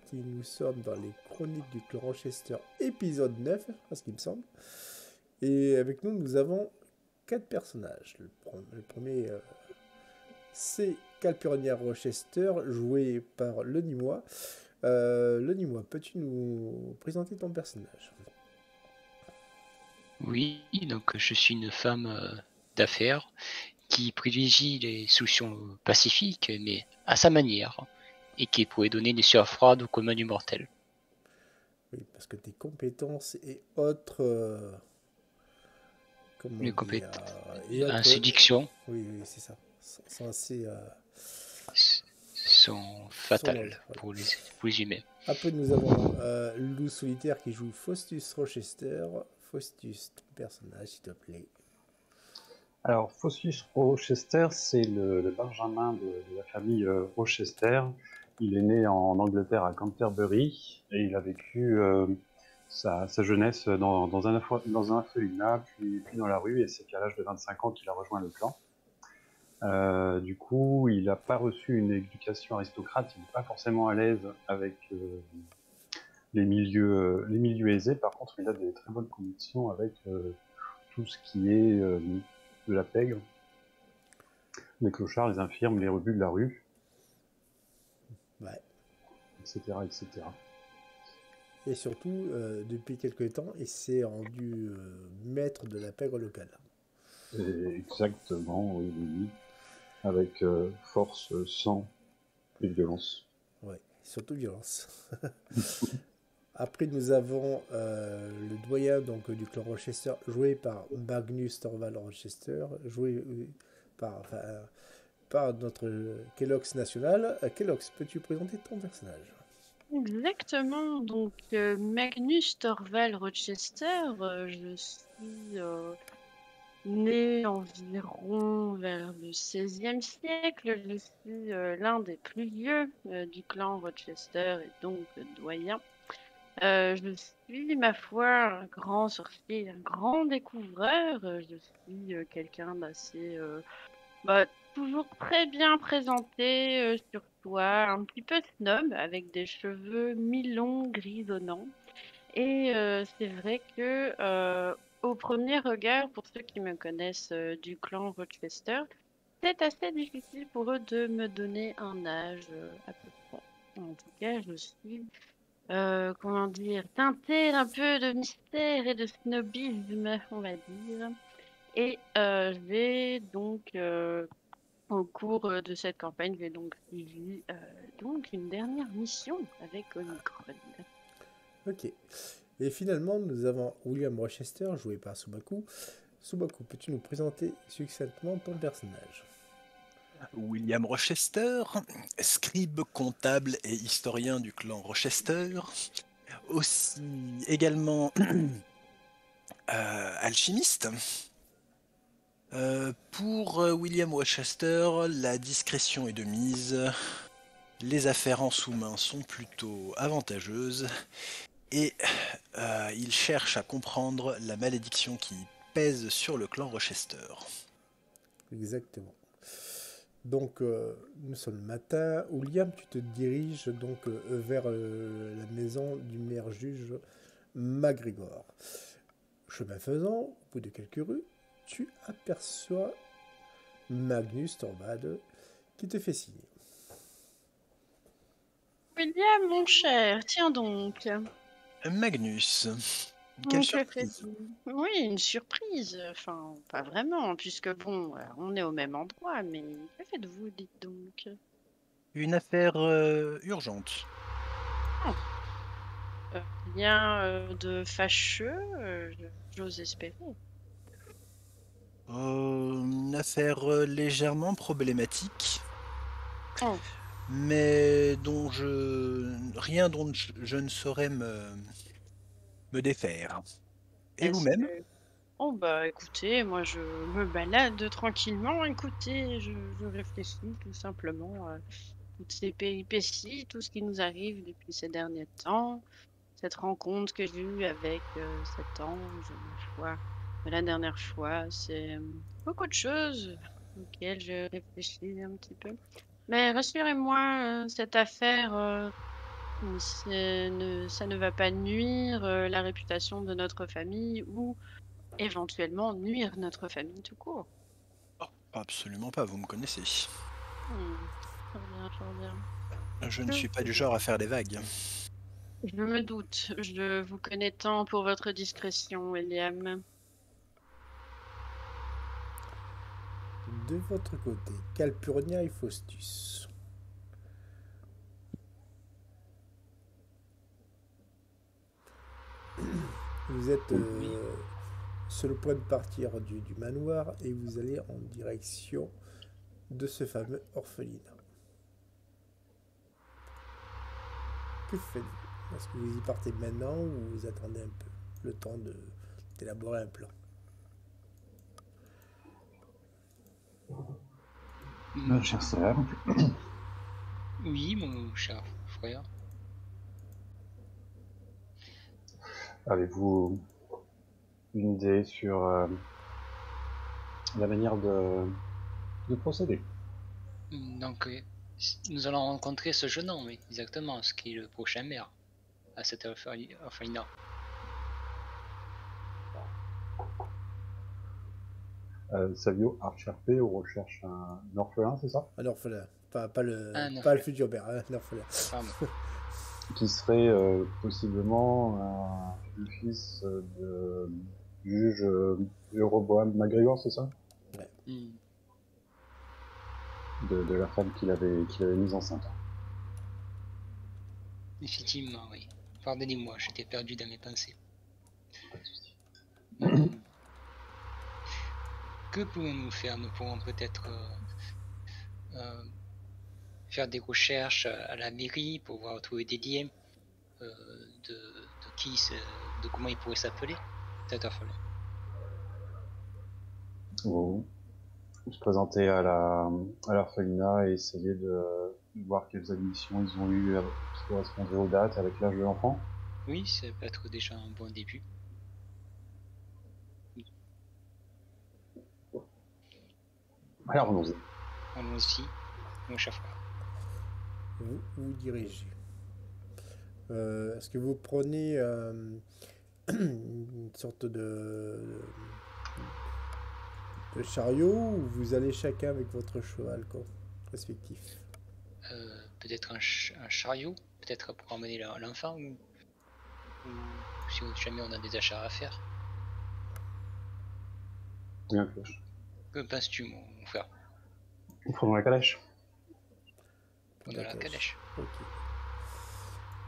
parti. Nous sommes dans les Chroniques du clan Rochester, épisode 9, à ce qu'il me semble. Et avec nous, nous avons 4 personnages. Le premier, c'est Calpurnia Rochester, joué par Le Nîmois. Le Nîmois, peux-tu nous présenter ton personnage? Oui, donc je suis une femme d'affaires qui privilégie les solutions pacifiques, mais à sa manière, et qui pourrait donner des sueurs froides au commun du mortel. Oui, parce que tes compétences et autres... comment Les dire... compétences et en autres... séduction oui, oui, c'est ça. Sont assez... sont sont là, fatales voilà. pour les humains. Après, nous avons Lou Solitaire qui joue Faustus Rochester. Faustus, ton personnage, s'il te plaît. Alors, Faustus Rochester, c'est le benjamin de la famille Rochester. Il est né en Angleterre à Canterbury et il a vécu sa jeunesse dans un orphelinat, puis dans la rue, et c'est qu'à l'âge de 25 ans qu'il a rejoint le clan. Du coup, il n'a pas reçu une éducation aristocrate, il n'est pas forcément à l'aise avec les milieux aisés. Par contre, il a des très bonnes connexions avec tout ce qui est de la pègre, les clochards, les infirmes, les rebuts de la rue, Ouais. etc., etc. Et surtout, depuis quelques temps, il s'est rendu maître de la pègre locale. Et exactement, oui, oui, oui. Avec force, sang et violence. Ouais, surtout violence. Après, nous avons le doyen donc, du clan Rochester, joué par Magnus Torvald Rochester, joué par notre Kellogg's national. Kellogg's, peux-tu présenter ton personnage? Exactement, donc Magnus Torvald Rochester, je suis né environ vers le XVIe siècle, je suis l'un des plus vieux du clan Rochester et donc doyen. Je suis, ma foi, un grand sorcier, un grand découvreur, je suis quelqu'un d'assez... toujours très bien présenté sur toi, un petit peu snob, avec des cheveux mi-longs, grisonnants. Et c'est vrai que au premier regard, pour ceux qui me connaissent du clan Rochester, c'est assez difficile pour eux de me donner un âge à peu près. En tout cas, je suis, comment dire, teintée d'un peu de mystère et de snobisme, on va dire. Et je vais donc au cours de cette campagne, j'ai donc suivi donc une dernière mission avec Omicron. Ok. Et finalement, nous avons William Rochester, joué par Subaku. Subaku, peux-tu nous présenter succinctement ton personnage? William Rochester, scribe comptable et historien du clan Rochester, aussi également alchimiste. Pour William Rochester, la discrétion est de mise, les affaires en sous-main sont plutôt avantageuses, et il cherche à comprendre la malédiction qui pèse sur le clan Rochester. Exactement. Donc, nous sommes le matin. William, tu te diriges donc vers la maison du maire juge MacGregor. Chemin faisant, au bout de quelques rues, tu aperçois Magnus Torvald qui te fait signe. William, mon cher, tiens donc. Magnus, quelle surprise! Oui, une surprise. Enfin, pas vraiment, puisque bon, on est au même endroit, mais que faites-vous, dites donc? Une affaire urgente. Rien de fâcheux, j'ose espérer. Une affaire légèrement problématique, Oh. mais rien dont je ne saurais me défaire. Et Est-ce vous-même? que... Oh bah écoutez, moi je me balade tranquillement, écoutez, je réfléchis tout simplement à toutes ces péripéties, tout ce qui nous arrive depuis ces derniers temps, cette rencontre que j'ai eue avec cet ange, ma foi. Mais la dernière fois, c'est beaucoup de choses auxquelles je réfléchis un petit peu. Mais rassurez-moi, cette affaire Ça ne va pas nuire la réputation de notre famille ou éventuellement nuire notre famille tout court. Oh, absolument pas, vous me connaissez. Très bien, très bien. Je ne suis pas du genre à faire des vagues. Je me doute. Je vous connais tant pour votre discrétion, William. De votre côté, Calpurnia et Faustus. Vous êtes sur le point de partir du manoir et vous allez en direction de ce fameux orphelinat. Que faites-vous? Est-ce que vous y partez maintenant ou vous attendez un peu le temps d'élaborer un plan? Ma chère sœur, Oui, mon cher frère. avez-vous une idée sur la manière de procéder? Donc, nous allons rencontrer ce jeune homme, oui, exactement, ce qui est le prochain maire à cet orphelinat. Savio RHRP recherche un orphelin, c'est ça? Un orphelin, pas le orphelin. futur père, un orphelin. Pardon. Qui serait possiblement le fils du juge Jéroboam McGregor, c'est ça? Hmm. De la femme qu'il avait mise enceinte. Effectivement, oui. Pardonnez-moi, j'étais perdu dans mes pensées. Pas de souci. Que pouvons-nous faire? Nous pourrons peut-être faire des recherches à la mairie pour pouvoir trouver des liens de comment il pourrait s'appeler, cet orphelin. Vous se présenter à l'orphelinat et essayer de voir quelles admissions ils ont eues qui correspondraient aux dates avec l'âge de l'enfant. Oui, ça peut être déjà un bon début. Alors allons-y. Allons-y, mon cher frère. Vous vous dirigez. Est-ce que vous prenez une sorte de chariot ou vous allez chacun avec votre cheval respectif? Peut-être un chariot, peut-être pour emmener l'enfant, ou si jamais on a des achats à faire. Bien fait. Que penses-tu, mon frère? Prenons la calèche. Prenons la calèche. Ok.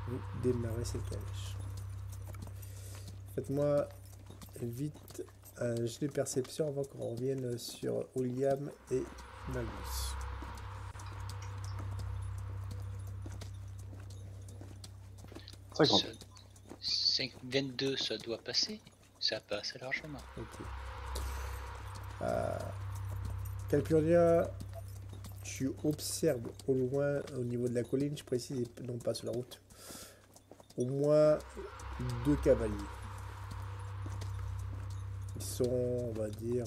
Vous démarrez cette calèche. Faites-moi vite un jet de perception avant qu'on revienne sur William et Magnus. 50. 22, ça doit passer. Ça passe largement. Ok. Calpurnia, tu observes au loin, au niveau de la colline, je précise, et non pas sur la route, au moins 2 cavaliers. Ils sont, on va dire,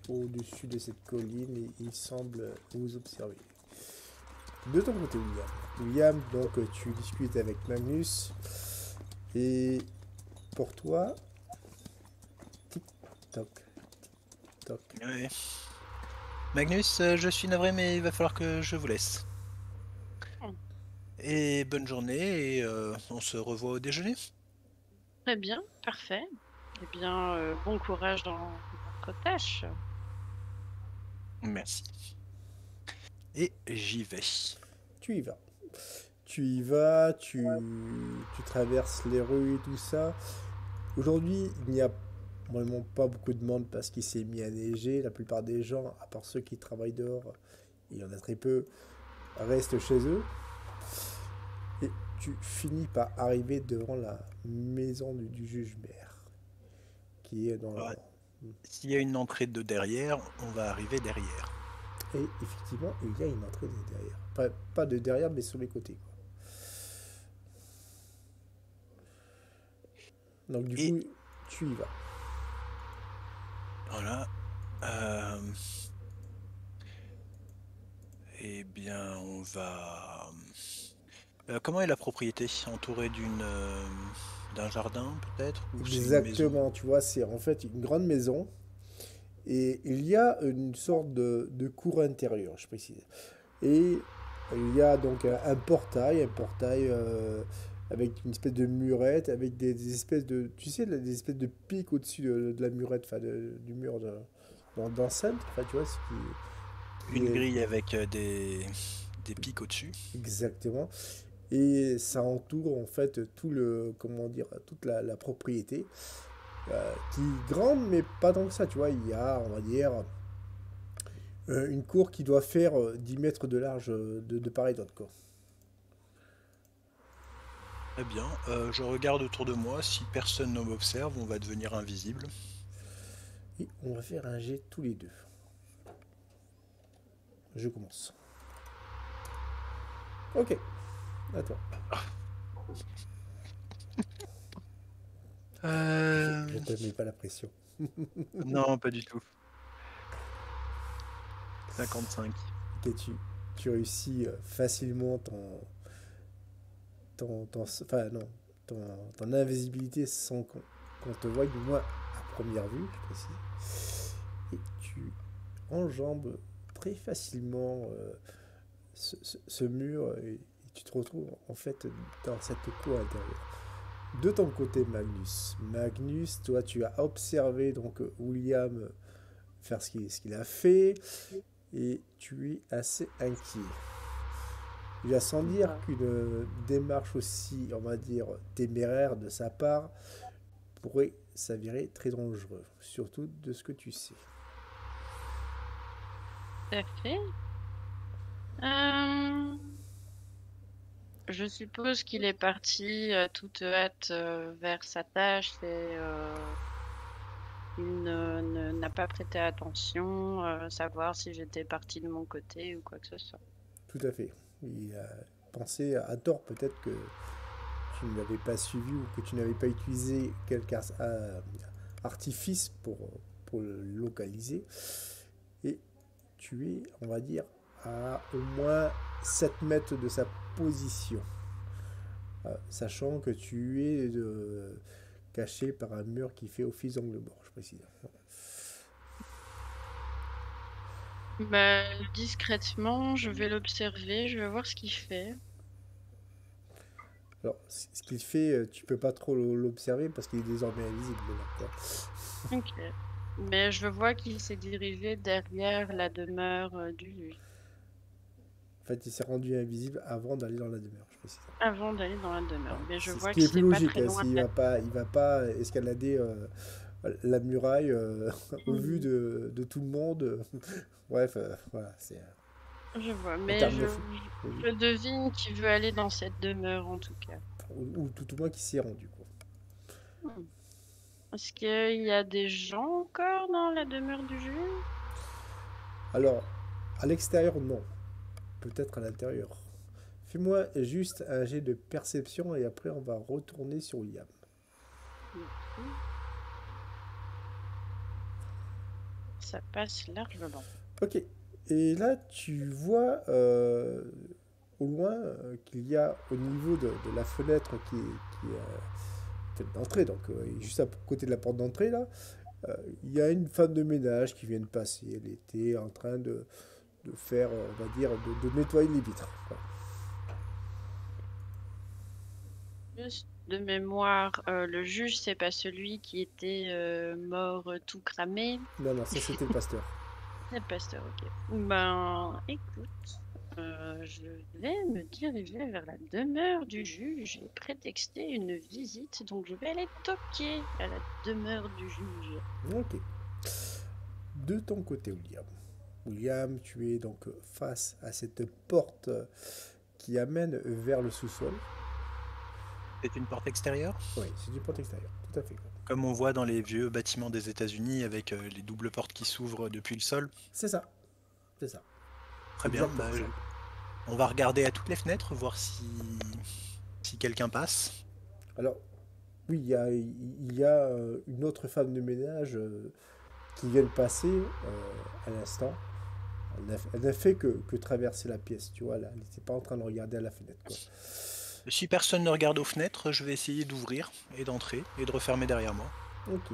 au-dessus de cette colline et ils semblent vous observer. De ton côté, William. William, donc tu discutes avec Magnus et pour toi, tic-toc, tic-toc. Ouais. Magnus, je suis navré, mais il va falloir que je vous laisse. Et bonne journée, et on se revoit au déjeuner. Très bien, parfait. Eh bien, bon courage dans votre tâche. Merci. Et j'y vais. Tu y vas. Tu y vas, tu traverses les rues et tout ça. Aujourd'hui, il n'y a vraiment pas beaucoup de monde parce qu'il s'est mis à neiger. La plupart des gens, à part ceux qui travaillent dehors, il y en a très peu, restent chez eux. Et tu finis par arriver devant la maison du juge-maire, qui est dans... Ouais. S'il y a une entrée de derrière, on va arriver derrière. Et effectivement, il y a une entrée de derrière. Pas de derrière, mais sur les côtés. Donc du coup, tu y vas. Voilà. Eh bien, on va Comment est la propriété? Entourée d'un jardin peut-être? Ou c'est une maison? Exactement, tu vois, c'est en fait une grande maison et il y a une sorte de cour intérieure, je précise. Et il y a donc un portail avec une espèce de murette, avec des espèces de, tu sais, des espèces de pics au-dessus de la murette, enfin du mur d'enceinte, enfin tu vois, qui Une est grille avec des pics au-dessus. exactement. Et ça entoure en fait tout le, comment dire, toute la propriété, qui est grande, mais pas tant que ça, tu vois. Il y a, on va dire, une cour qui doit faire 10 mètres de large de part et d'autre, quoi. Très bien. Je regarde autour de moi. Si personne ne m'observe, on va devenir invisible. Et on va faire un jet tous les deux. Je commence. Ok, à toi. Je te mets pas la pression. Non, pas du tout. 55. Ok, tu réussis facilement enfin non, ton invisibilité sans qu'on te voie, du moins à première vue, je précise. Et tu enjambes très facilement ce mur et tu te retrouves en fait dans cette cour intérieure. De ton côté, Magnus, toi, tu as observé donc William faire ce qu'il a fait et tu es assez inquiet. Il va sans dire qu'une démarche aussi, on va dire, téméraire de sa part pourrait s'avérer très dangereux, surtout de ce que tu sais. Tout à fait. Euh, Je suppose qu'il est parti toute hâte vers sa tâche et il n'a pas prêté attention, savoir si j'étais partie de mon côté ou quoi que ce soit. Tout à fait. Il a pensé à tort peut-être que tu ne l'avais pas suivi ou que tu n'avais pas utilisé quelque artifice pour le localiser. Et tu es, on va dire, à au moins 7 mètres de sa position. Sachant que tu es caché par un mur qui fait office d'angle mort, je précise. Bah, discrètement, je vais l'observer, je vais voir ce qu'il fait. Alors, ce qu'il fait, tu peux pas trop l'observer parce qu'il est désormais invisible. Là, quoi. Ok. Mais je vois qu'il s'est dirigé derrière la demeure du juge, En fait, il s'est rendu invisible avant d'aller dans la demeure, je précise. avant d'aller dans la demeure. Ouais, Mais je c'est ce vois qui que est plus c'est pas logique. très Hein, loin de il va pas escalader la muraille au vu Mhm. de tout le monde. Bref, voilà, c'est Je vois, en mais termes de je devine qu'il veut aller dans cette demeure en tout cas. ou tout au moins qui s'y est rendu. Quoi. Hmm. Est-ce qu'il y a des gens encore dans la demeure du juge? Alors, à l'extérieur, non. Peut-être à l'intérieur. Fais-moi juste un jet de perception et après on va retourner sur William. Ça passe largement. Ok. Et là, tu vois au loin qu'il y a au niveau de la fenêtre qui est peut-être d'entrée, donc juste à côté de la porte d'entrée, là, il y a une femme de ménage qui vient de passer. Elle était en train de faire, on va dire, de nettoyer les vitres. Voilà. Juste de mémoire, le juge, c'est pas celui qui était mort tout cramé. Non, non, ça c'était le pasteur. C'est le pasteur, ok. Ben, écoute, je vais me diriger vers la demeure du juge. J'ai prétexté une visite, donc je vais aller toquer à la demeure du juge. Ok. De ton côté, William. William, tu es donc face à cette porte qui amène vers le sous-sol. C'est une porte extérieure? Oui, c'est une porte extérieure, tout à fait. Quoi. Comme on voit dans les vieux bâtiments des États-Unis avec les doubles portes qui s'ouvrent depuis le sol. C'est ça, c'est ça. Très bien. Exactement ça. On va regarder à toutes les fenêtres, voir si quelqu'un passe. Alors, oui, il y a une autre femme de ménage qui vient de passer à l'instant. Elle n'a fait que traverser la pièce, tu vois, là. Elle n'était pas en train de regarder à la fenêtre, quoi. Si personne ne regarde aux fenêtres, je vais essayer d'ouvrir et d'entrer et de refermer derrière moi. Ok.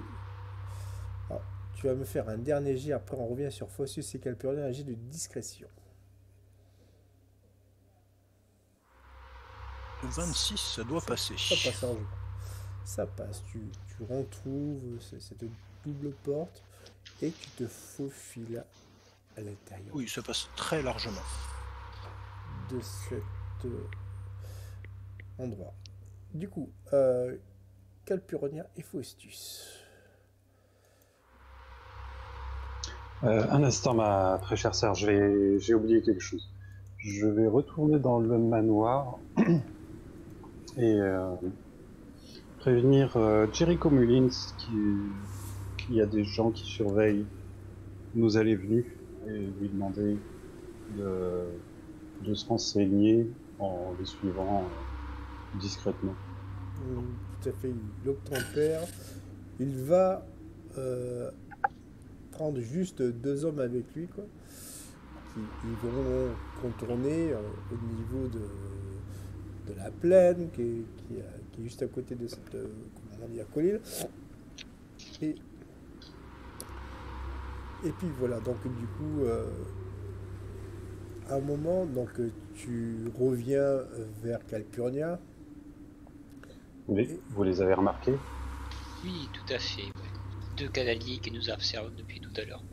Alors, tu vas me faire un dernier jet, après on revient sur Fossus et Calpurnia, un jet de discrétion. 26, ça doit passer. Ça passe en jeu. Ça passe, tu retrouves cette double porte et tu te faufiles à l'intérieur Oui, ça passe très largement. de cet endroit. Du coup, Calpurnia et Faustus. Un instant, ma très chère sœur, j'ai oublié quelque chose. Je vais retourner dans le manoir et prévenir Jericho Mullins qu'il y a des gens qui surveillent nos allées venues et lui demander de se renseigner en les suivant discrètement. Tout à fait, il obtempère. Il va prendre juste 2 hommes avec lui, quoi. Ils vont contourner au niveau de la plaine qui est juste à côté de cette comment dire, colline. Et puis voilà, donc du coup, à un moment, donc tu reviens vers Calpurnia. Oui, vous les avez remarqués? Oui, tout à fait. Ouais. 2 cavaliers qui nous observent depuis tout à l'heure.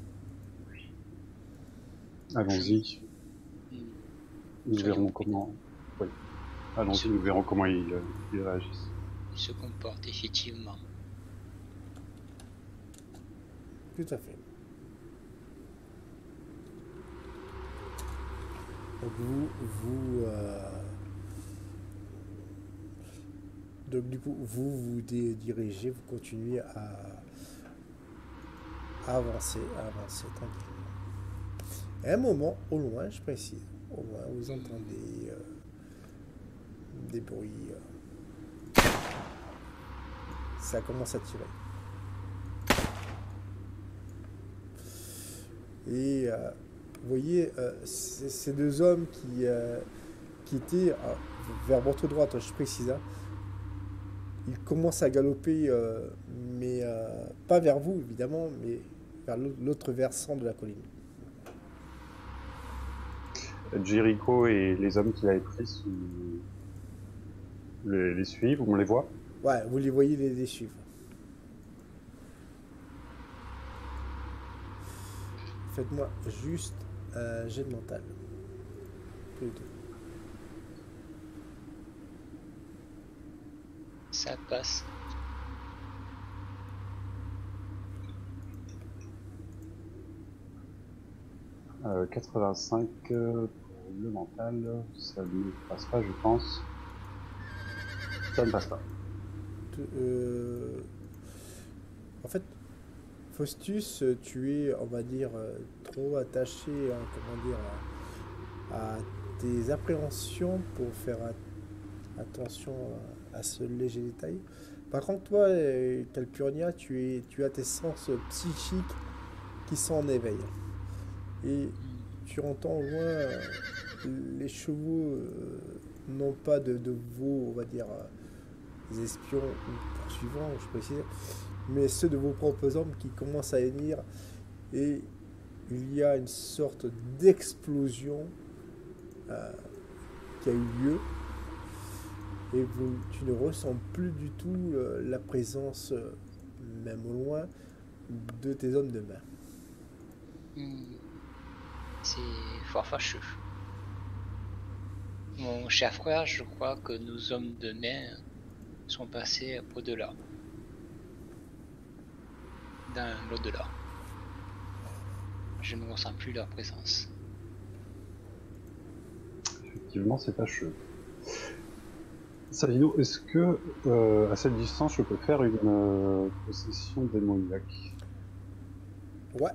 Allons-y. Nous Soyons verrons comment. Oui. Allons-y, nous verrons comment ils réagissent. Ils se comportent effectivement. Tout à fait. Donc donc du coup, vous dirigez, vous continuez à avancer tranquillement. Et à un moment, au loin, je précise, au loin, vous entendez des bruits. Ça commence à tirer. Et vous voyez, ces 2 hommes qui étaient vers votre droite, je précise, hein, ils commencent à galoper, mais pas vers vous évidemment, mais vers l'autre versant de la colline. Jericho et les hommes qu'il avait pris les suivent, on les voit? Ouais, vous les voyez les suivre. Faites-moi juste un jet de mental. Plutôt. Ça passe. Euh, 85 pour le mental, ça ne passe pas, je pense. Ça ne passe pas. En fait, Faustus, tu es, on va dire, trop attaché, hein, comment dire, à tes appréhensions pour faire attention à ce léger détail. Par contre, toi, Calpurnia, tu as tes sens psychiques qui sont en éveil. Et tu entends au loin les chevaux, non pas de vos, on va dire, espions ou poursuivants, je précise, mais ceux de vos propres hommes qui commencent à hennir. Et il y a une sorte d'explosion qui a eu lieu. Et tu ne ressens plus du tout la présence, même au loin, de tes hommes de main. C'est fort fâcheux. Mon cher frère, je crois que nos hommes de main sont passés au-delà. Dans l'au-delà. Je ne ressens plus leur présence. Effectivement, c'est fâcheux. Savino, est-ce que à cette distance, je peux faire une possession démoniaque? Ouais.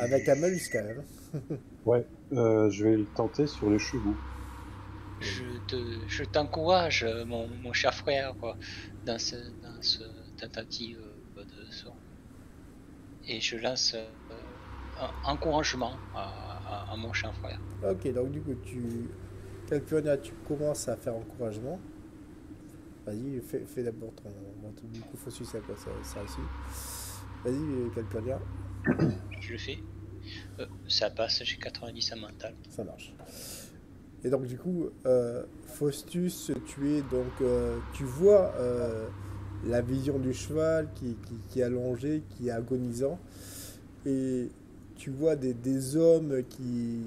Avec un malus quand même. Ouais, je vais le tenter sur les chevaux. Je t'encourage, mon cher frère, dans ce tentative de sort. Et je lance encouragement à mon cher frère. Ok, donc du coup, Calpurnia, tu commences à faire encouragement. Vas-y, fais d'abord ton. Du coup, Fossus, c'est à quoi ça réussit. Vas-y, Calpurnia, Je le fais. Ça passe, j'ai 90 à mental. ça marche. Et donc, du coup, Faustus, tu vois la vision du cheval qui est allongé, qui est agonisant. Et tu vois des hommes qui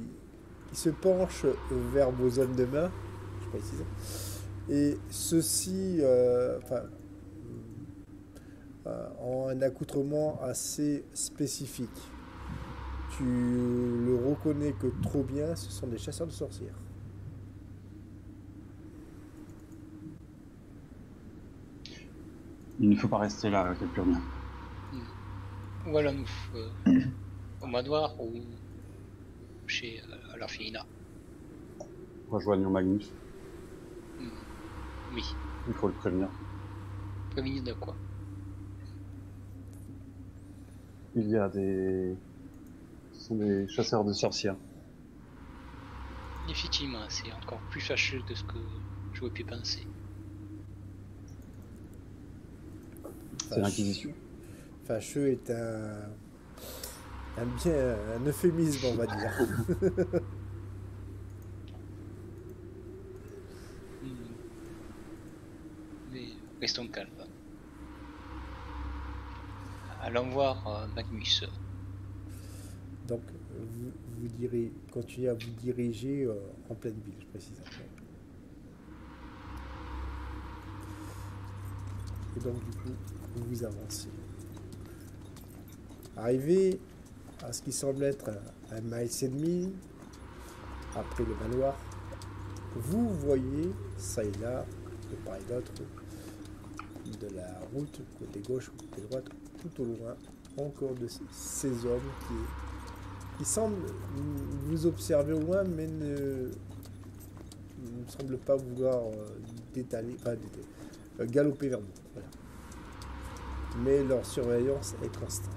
se penchent vers vos hommes de main. Je précise. Et ceux-ci ont un accoutrement assez spécifique. Tu le reconnais que trop bien, ce sont des chasseurs de sorcières. Il ne faut pas rester là, Calpurnia. Ou alors nous, au manoir ou chez l'orphelinat. Rejoignons Magnus. Oui. Il faut le prévenir. Prévenir de quoi? Il y a des... Ce sont des chasseurs de sorcières. Effectivement, c'est encore plus fâcheux que ce que j'aurais pu penser. C'est l'Inquisition. Fâcheux est un euphémisme, on va dire. Mais restons calmes. Allons voir Magnus. Donc, continuez à vous diriger en pleine ville, je précise. Et donc, du coup, vous avancez. Arrivé à ce qui semble être un mile et demi après le manoir, vous voyez, ça et là, de part et d'autre, de la route, côté gauche, côté droite, tout au loin, encore de ces hommes qui semblent vous observer au loin, mais ne semblent pas vouloir galoper vers vous. Voilà. Mais leur surveillance est constante.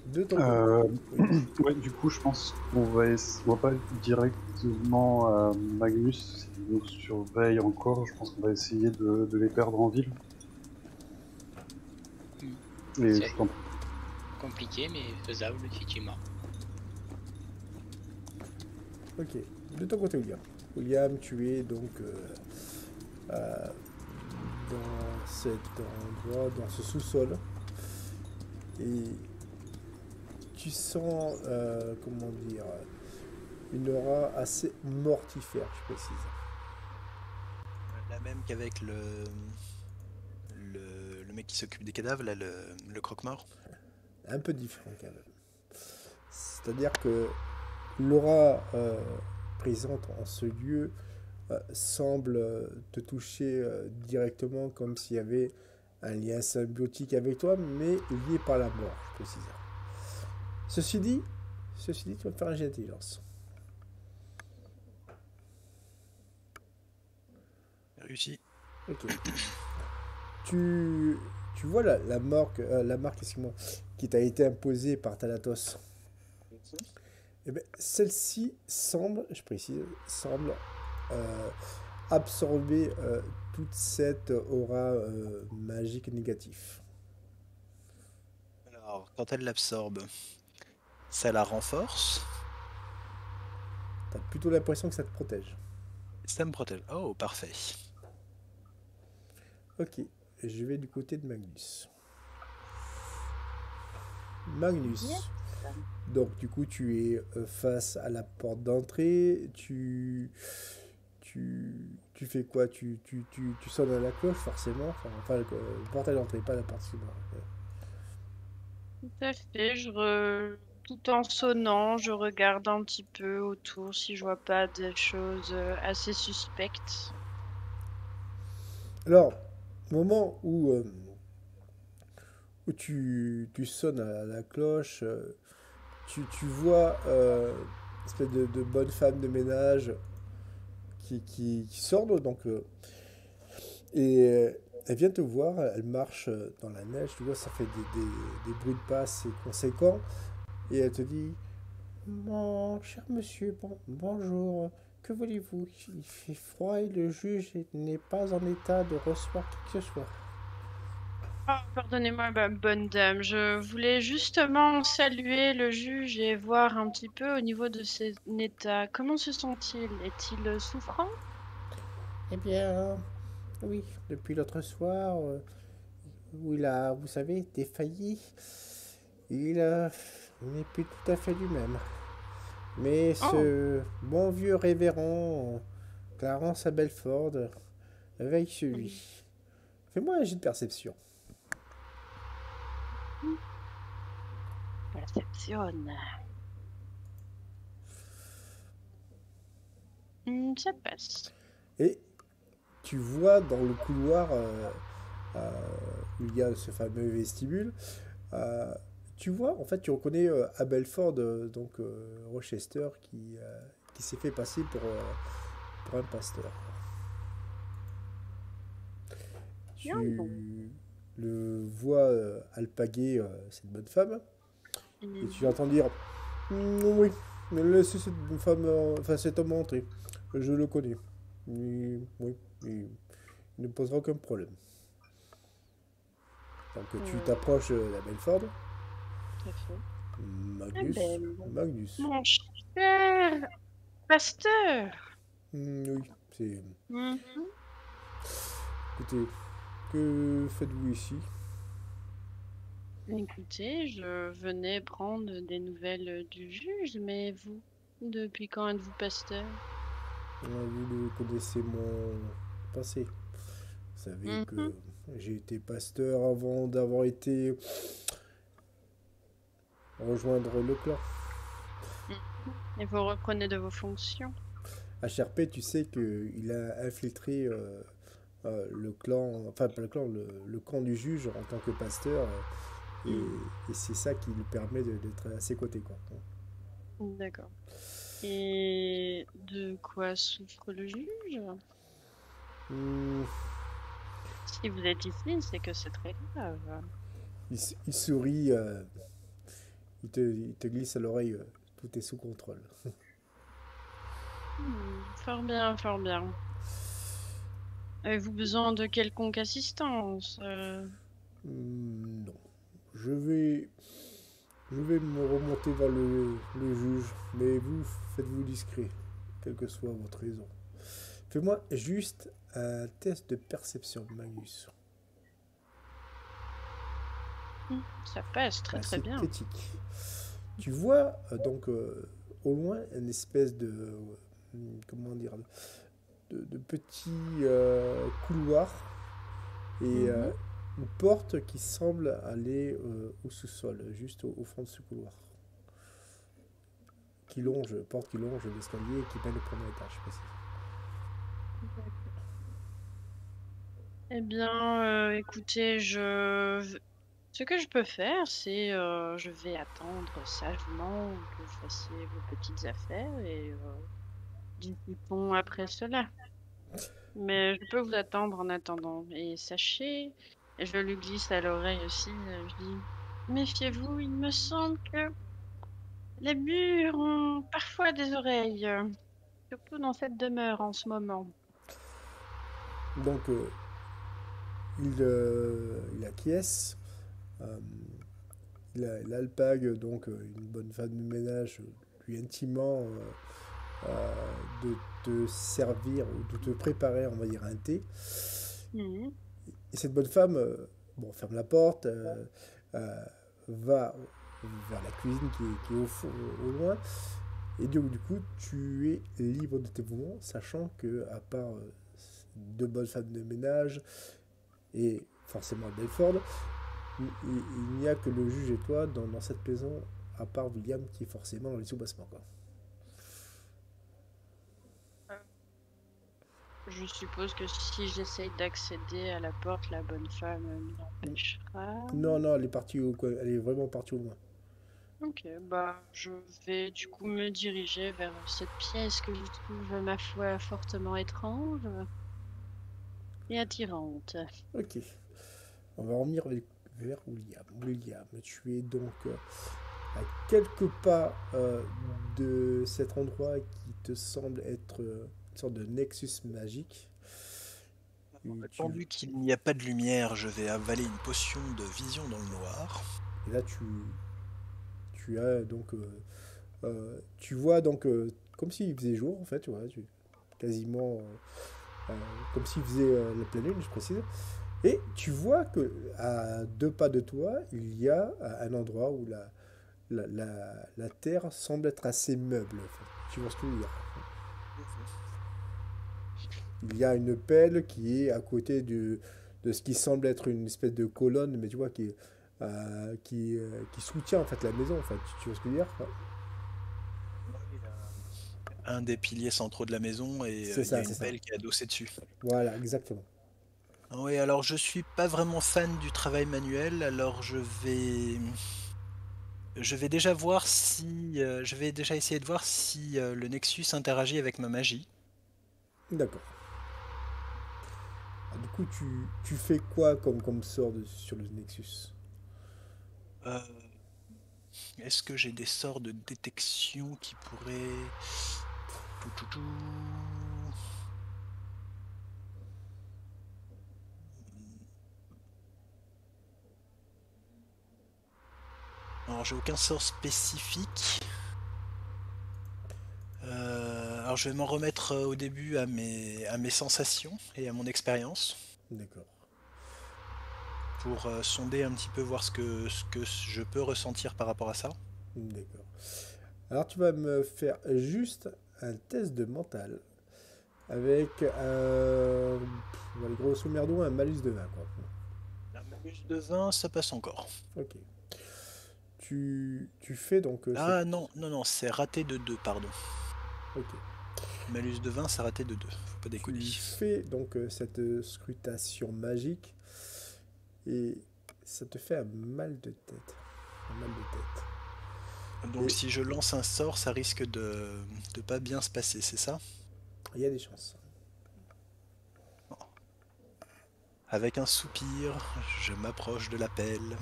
De ton côté. Ouais, du coup, je pense qu'on va pas directement Magnus, s'il nous surveille encore. Je pense qu'on va essayer de les perdre en ville. Et C'est je t'en prie. compliqué, mais faisable, effectivement. Ok. De ton côté, William. William, tu es donc dans cet endroit, dans ce sous-sol. Et tu sens, comment dire, une aura assez mortifère, je précise. La même qu'avec le mec qui s'occupe des cadavres, là, le croque-mort. Un peu différent quand même. C'est-à-dire que l'aura présente en ce lieu semble te toucher directement comme s'il y avait un lien symbiotique avec toi, mais lié par la mort, je précise. Ceci dit, tu vas me faire un jet d'intelligence. Réussi. Ok. Tu vois la marque, excuse-moi, qui t'a été imposée par Thanatos. Eh bien, celle-ci semble, je précise, absorber toute cette aura magique négative. Alors, quand elle l'absorbe, ça la renforce. T'as plutôt l'impression que ça te protège. Ça me protège. Oh, parfait. Ok, je vais du côté de Magnus. Magnus. Yes. Donc du coup tu es face à la porte d'entrée, tu fais quoi? Tu sonnes à la cloche forcément, enfin le portail d'entrée, pas la porte suivante. Tout à fait. Tout en sonnant, je regarde un petit peu autour si je vois pas des choses assez suspectes. Alors, au moment où tu sonnes à la cloche, tu vois une espèce de bonne femme de ménage qui sort, donc, et elle vient te voir, elle marche dans la neige, tu vois, ça fait des bruits de pas assez conséquents, et elle te dit, mon cher monsieur, bonjour, que voulez-vous? Il fait froid et le juge n'est pas en état de recevoir qui que ce soit. Oh, pardonnez-moi, bonne dame. Je voulais justement saluer le juge et voir un petit peu au niveau de son état. Comment se sent-il? Est-il souffrant? Eh bien, oui, depuis l'autre soir, où il a, vous savez, défailli, il n'est plus tout à fait lui-même. Mais Oh, ce bon vieux révérend Clarence à Belford veille sur mm, lui. Fais-moi un jet de perception. perception. Ça passe. Et tu vois dans le couloir euh, où il y a ce fameux vestibule, euh, tu vois, en fait, tu reconnais à Belford, donc Rochester, qui s'est fait passer pour un pasteur. Bien, bon. Tu le vois alpaguer cette bonne femme, et tu Mhm. l'entends dire oui, mais laissez cette femme, enfin cet homme entrer. Je le connais. Oui, il ne posera aucun problème. Donc tu Euh, t'approches de la Belford. tout à fait. Eh Magnus. ben, Magnus. mon cher pasteur. Oui, c'est. Mhm. Écoutez, que faites-vous ici? Écoutez, je venais prendre des nouvelles du juge, mais vous, depuis quand êtes-vous pasteur? Vous connaissez mon passé. Vous savez Mhm. que j'ai été pasteur avant d'avoir été rejoindre le clan. Mhm. Et vous reprenez de vos fonctions? HRP, tu sais qu'il a infiltré le clan, enfin pas le clan, le camp du juge en tant que pasteur, Mhm. et c'est ça qui lui permet d'être à ses côtés, quoi. D'accord. Et de quoi souffre le juge? Hmm, Si vous êtes ici, c'est que c'est très grave. il sourit, il te glisse à l'oreille, tout est sous contrôle. Fort bien, fort bien. Avez-vous besoin de quelconque assistance? Non. Je vais, je vais me remonter vers le juge, mais vous, faites-vous discret, quelle que soit votre raison. Fais-moi juste un test de perception, Magnus. Ça passe très Ah, très c'est bien. éthique. Tu vois donc au loin une espèce de comment dire de petit couloir et Mhm. une porte qui semble aller au sous-sol, juste au fond de ce couloir, porte qui longe l'escalier et qui mène au premier étage, précis. Eh bien, écoutez, ce que je peux faire, c'est je vais attendre sagement que vous fassiez vos petites affaires et discutons après cela. Mais je peux vous attendre en attendant. Et sachez, et je lui glisse à l'oreille aussi, je dis, méfiez-vous, il me semble que les murs ont parfois des oreilles, surtout dans cette demeure en ce moment. Donc il acquiesce. euh, il alpague donc une bonne femme de ménage, lui intimant de te servir ou de te préparer, on va dire, un thé. Mhm. Et cette bonne femme, bon, ferme la porte, euh, va vers la cuisine qui est au loin. Et du coup, tu es libre de tes mouvements, sachant que, à part deux bonnes femmes de ménage et forcément Belford, il n'y a que le juge et toi dans cette maison, à part William qui est forcément dans les sous-bassements, quoi. Je suppose que si j'essaye d'accéder à la porte, la bonne femme m'y empêchera. Non, non, elle est partie elle est vraiment partie au loin. Ok, bah je vais du coup me diriger vers cette pièce que je trouve, ma foi, fortement étrange. et attirante. Ok. On va revenir vers William. William, tu es donc à quelques pas de cet endroit qui te semble être une sorte de nexus magique. Et Attendu qu'il n'y a pas de lumière, je vais avaler une potion de vision dans le noir. et là, tu as donc, tu vois donc comme s'il faisait jour en fait, tu vois, quasiment euh, comme s'il faisait la pleine lune, je précise. Et tu vois que à 2 pas de toi, il y a un endroit où la terre semble être assez meuble. En fait. Tu vois ce que je veux dire? Il y a une pelle qui est à côté de ce qui semble être une espèce de colonne, mais tu vois, qui soutient en fait la maison. En fait. Tu vois ce que je veux dire? Un des piliers centraux de la maison et C'est il y a ça, c'est une ça. pelle qui est adossée dessus. Voilà, exactement. Oui, alors je suis pas vraiment fan du travail manuel, alors je vais déjà voir si je vais déjà essayer de voir si le Nexus interagit avec ma magie. D'accord. Ah, du coup, tu fais quoi comme sort sur le Nexus? Euh, Est-ce que j'ai des sorts de détection qui pourraient... Tout, tout, tout. Alors j'ai aucun sort spécifique. Alors je vais m'en remettre au début à mes sensations et à mon expérience D'accord. pour sonder un petit peu, voir ce que je peux ressentir par rapport à ça. D'accord. Alors, tu vas me faire juste un test de mental avec allez, grosso merdo, un malus de 20, quoi. Un malus de 20, ça passe encore. Ok. Tu fais donc Ah non, non, non, c'est raté de 2, pardon. Ok. Malus de 20, c'est raté de 2. Faut pas déconner. Tu fais donc cette scrutation magique et ça te fait un mal de tête. Un mal de tête. Donc Et si je lance un sort, ça risque de pas bien se passer, c'est ça? il y a des chances. Avec un soupir, je m'approche de la pelle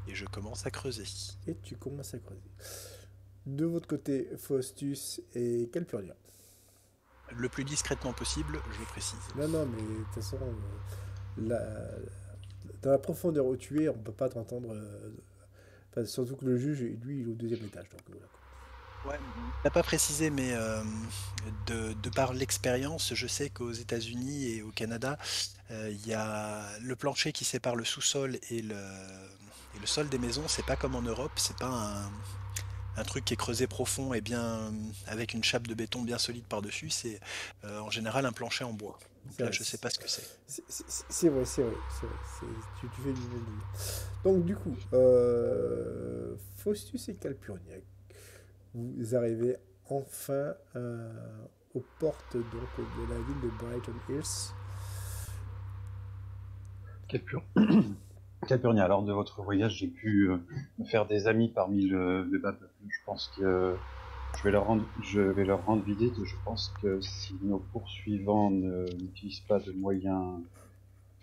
et je commence à creuser. Et tu commences à creuser. De votre côté, Faustus et Calpurnia. Le plus discrètement possible, je le précise. Non, non, mais de toute façon, dans la profondeur où tu es, on peut pas t'entendre. Enfin, surtout que le juge, lui, il est au 2e étage. Donc voilà. Ouais, t'as pas précisé, mais de par l'expérience, je sais qu'aux États-Unis et au Canada, il y a le plancher qui sépare le sous-sol et le sol des maisons. C'est pas comme en Europe, c'est pas un truc qui est creusé profond et bien avec une chape de béton bien solide par-dessus. C'est en général un plancher en bois. Donc C'est là, vrai, je sais pas ce que c'est. c'est vrai, c'est vrai. Tu fais du bien. Donc du coup, Faustus et Calpurnia, vous arrivez enfin aux portes donc, de la ville de Brighton Hills. Calpurnia, lors de votre voyage, j'ai pu me faire des amis parmi le peuple. Je pense que je vais leur rendre visite. Je pense que si nos poursuivants n'utilisent pas de moyens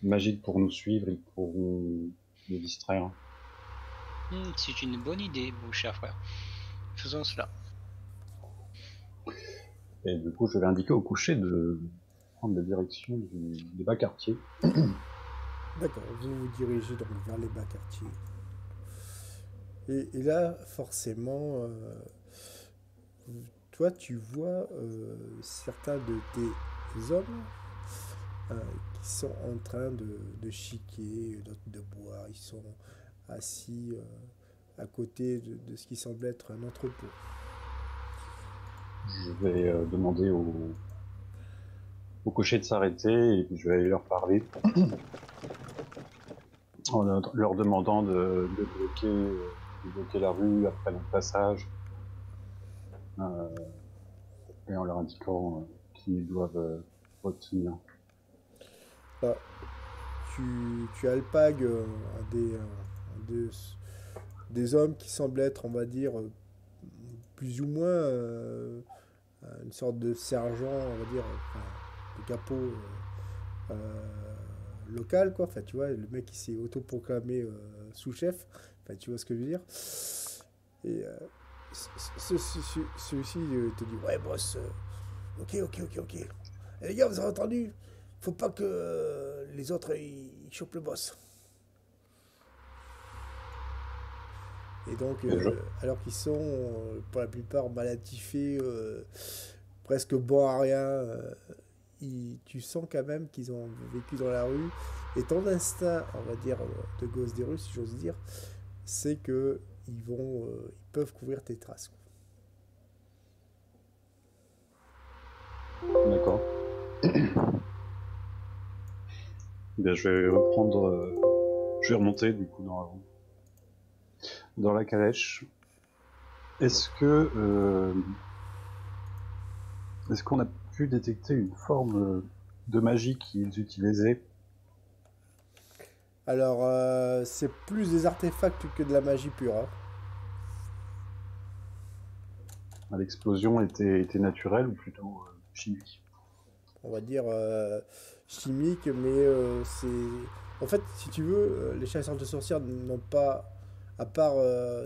magiques pour nous suivre, ils pourront nous distraire. C'est une bonne idée, mon cher frère. Faisons cela. Et du coup, je vais indiquer au coucher de prendre la direction des bas quartiers. D'accord, vous vous dirigez donc vers les bas quartiers. Et là, forcément, toi, tu vois certains de tes hommes qui sont en train de chiquer, d'autres de boire. Ils sont assis à côté de ce qui semble être un entrepôt. Je vais demander au cocher de s'arrêter et puis je vais aller leur parler en leur demandant de bloquer la rue après notre passage et en leur indiquant qu'ils doivent retenir. Là, tu alpagues des, des hommes qui semblent être, on va dire, plus ou moins une sorte de sergent, on va dire, enfin, de capot local, quoi. Enfin, tu vois, le mec qui s'est autoproclamé sous-chef. Enfin, tu vois ce que je veux dire. Et celui-ci te dit, ouais, boss, ok. Et les gars, vous avez entendu? Faut pas que les autres ils chopent le boss. Et donc, alors qu'ils sont pour la plupart malatifés, presque bons à rien, tu sens quand même qu'ils ont vécu dans la rue. Et ton instinct, on va dire, de gosse des rues, si j'ose dire, c'est que ils peuvent couvrir tes traces, quoi. D'accord. Bien, je vais reprendre. Je vais remonter du coup dans la calèche. Est-ce qu'on a pu détecter une forme de magie qu'ils utilisaient? Alors, c'est plus des artefacts que de la magie pure, hein. L'explosion était naturelle ou plutôt chimique? On va dire chimique, mais c'est... En fait, si tu veux, les chasseurs de sorcières n'ont pas, à part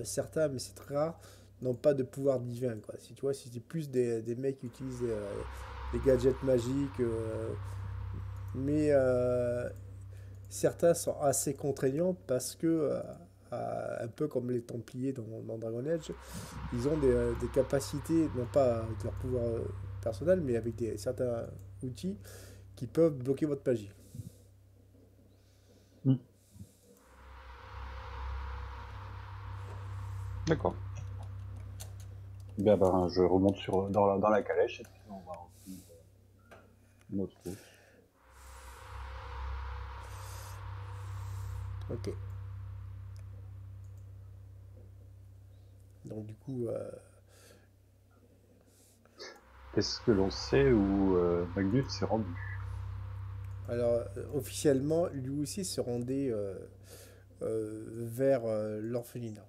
certains, mais c'est très rare, n'ont pas de pouvoir divin, quoi. Si tu vois, si c'est plus des mecs qui utilisent des gadgets magiques, mais certains sont assez contraignants parce que, un peu comme les Templiers dans Dragon Age, ils ont des capacités, non pas avec leur pouvoir personnel, mais avec certains outils qui peuvent bloquer votre magie. D'accord. Bien, ben, je remonte dans la calèche et puis on va reprendre notre route. Ok. Donc du coup, Est-ce que l'on sait où Magnus s'est rendu? alors officiellement, lui aussi se rendait vers l'orphelinat.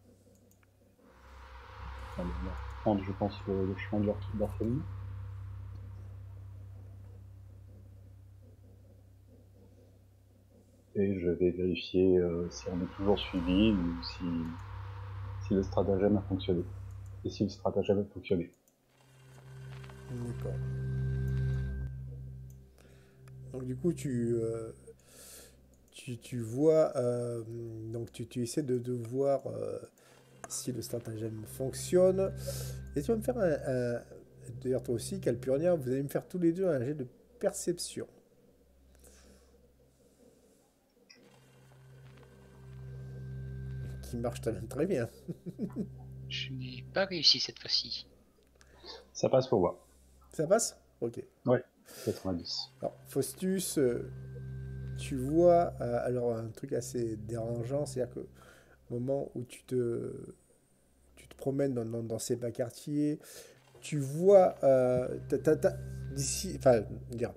On va prendre, je pense, le chemin de l'orpheline. Et je vais vérifier si on est toujours suivi ou si le stratagème a fonctionné. Et si le stratagème a fonctionné. D'accord. Donc du coup, tu vois, donc tu essaies de voir si le stratagème fonctionne. Et tu vas me faire d'ailleurs toi aussi, Calpurnia, vous allez me faire tous les deux un jet de perception. Qui marche très bien. Je n'ai pas réussi cette fois-ci. Ça passe pour moi. Ça passe? Ok. Ouais, 90. Alors, Faustus, tu vois, alors un truc assez dérangeant, c'est-à-dire que au moment où tu te promènes dans ces bas quartiers, tu vois, d'ici, enfin, dire,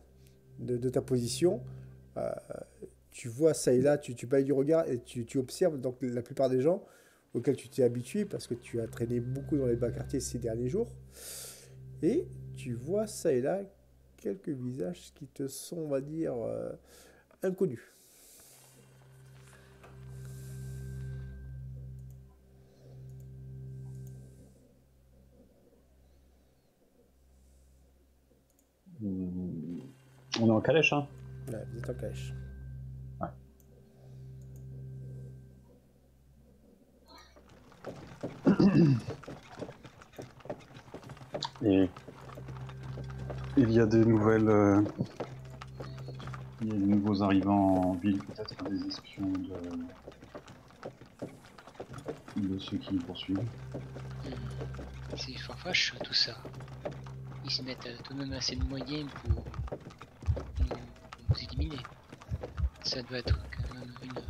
de ta position, euh, tu vois ça et là, tu bailles du regard et tu observes donc la plupart des gens auxquels tu t'es habitué parce que tu as traîné beaucoup dans les bas quartiers ces derniers jours. Et tu vois ça et là quelques visages qui te sont, on va dire, inconnus. On est en calèche, hein? Ouais, vous êtes en calèche. Ouais. Et il y a des nouvelles... il y a des nouveaux arrivants en ville, peut-être des espions de ceux qui nous poursuivent. C'est fort vache tout ça. Ils se mettent tout de même assez de moyens pour nous éliminer. Ça doit être quand même une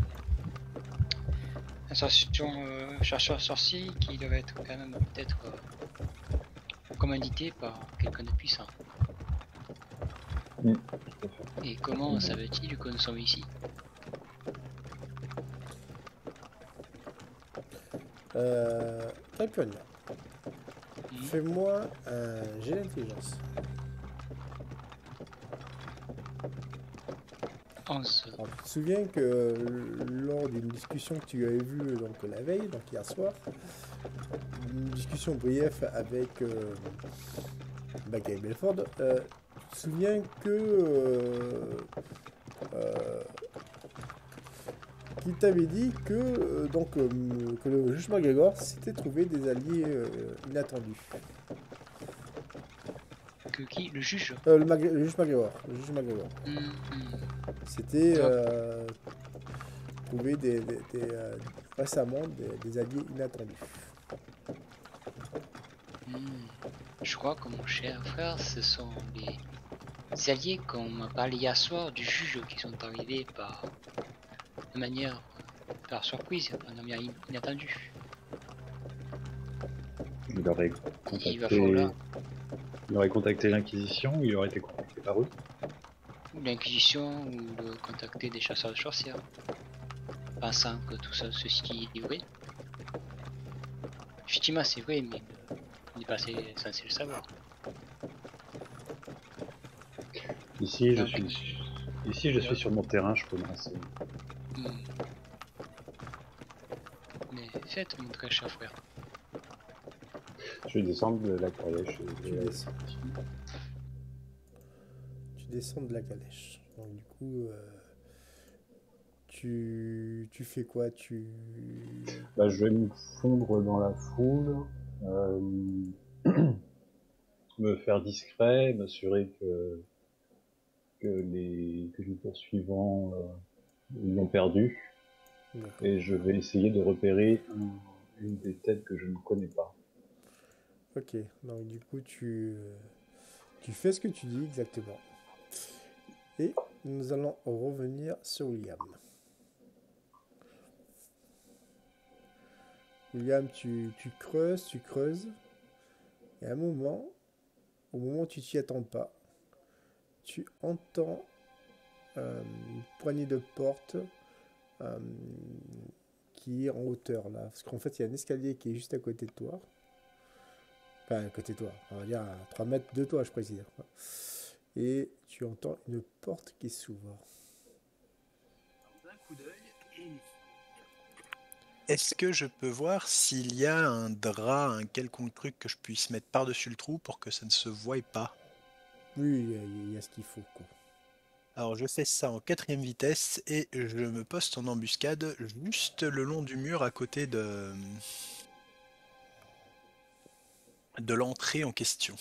association chercheur sorcier qui doit être quand même peut-être commandité par quelqu'un de puissant. Tout à fait. Et comment savait-il que nous sommes ici? Calpurnia, fais-moi un jet d'intelligence. 11. Alors, tu te souviens que lors d'une discussion que tu avais vue donc, la veille, donc hier soir, une discussion briève avec Guy Belford, tu te souviens que qu'il t'avait dit que, que le juge McGregor s'était trouvé des alliés inattendus. Que qui? Le juge? Le juge McGregor. Le juge McGregor. C'était trouvé récemment des alliés inattendus. Je crois que mon cher frère, ce sont les alliés qu'on m'a parlé hier soir du juge qui sont arrivés par surprise, de manière inattendue. Il aurait Il va contacté, falloir il aurait contacté l'Inquisition, il aurait été contacté par eux. ou l'Inquisition ou de contacter des chasseurs de sorcières, pensant que tout ça, ceci est vrai. Effectivement, c'est vrai, mais il n'est pas censé le savoir. Ici, je Donc, suis sur mon terrain, je peux me renseigner. Mais faites, mon très cher frère. Je vais descendre de la calèche. Tu descends. Tu descends de la calèche. Donc du coup, tu fais quoi? Bah, je vais me fondre dans la foule, me faire discret, m'assurer que les poursuivants l'ont perdu, D'accord. et je vais essayer de repérer une des têtes que je ne connais pas. Ok, donc du coup tu fais ce que tu dis exactement. Et nous allons revenir sur William. William, tu creuses, et à un moment, au moment où tu t'y attends pas, tu entends une poignée de porte qui est en hauteur là. Parce qu'en fait, il y a un escalier qui est juste à côté de toi. Enfin, à côté de toi, on va dire à 3 mètres de toi, je précise. Et tu entends une porte qui s'ouvre. D'un coup d'œil. Est-ce que je peux voir s'il y a un drap, un quelconque truc que je puisse mettre par-dessus le trou pour que ça ne se voie pas? Oui, il y a ce qu'il faut, quoi. Alors je fais ça en 4e vitesse et je me poste en embuscade juste le long du mur à côté de l'entrée en question.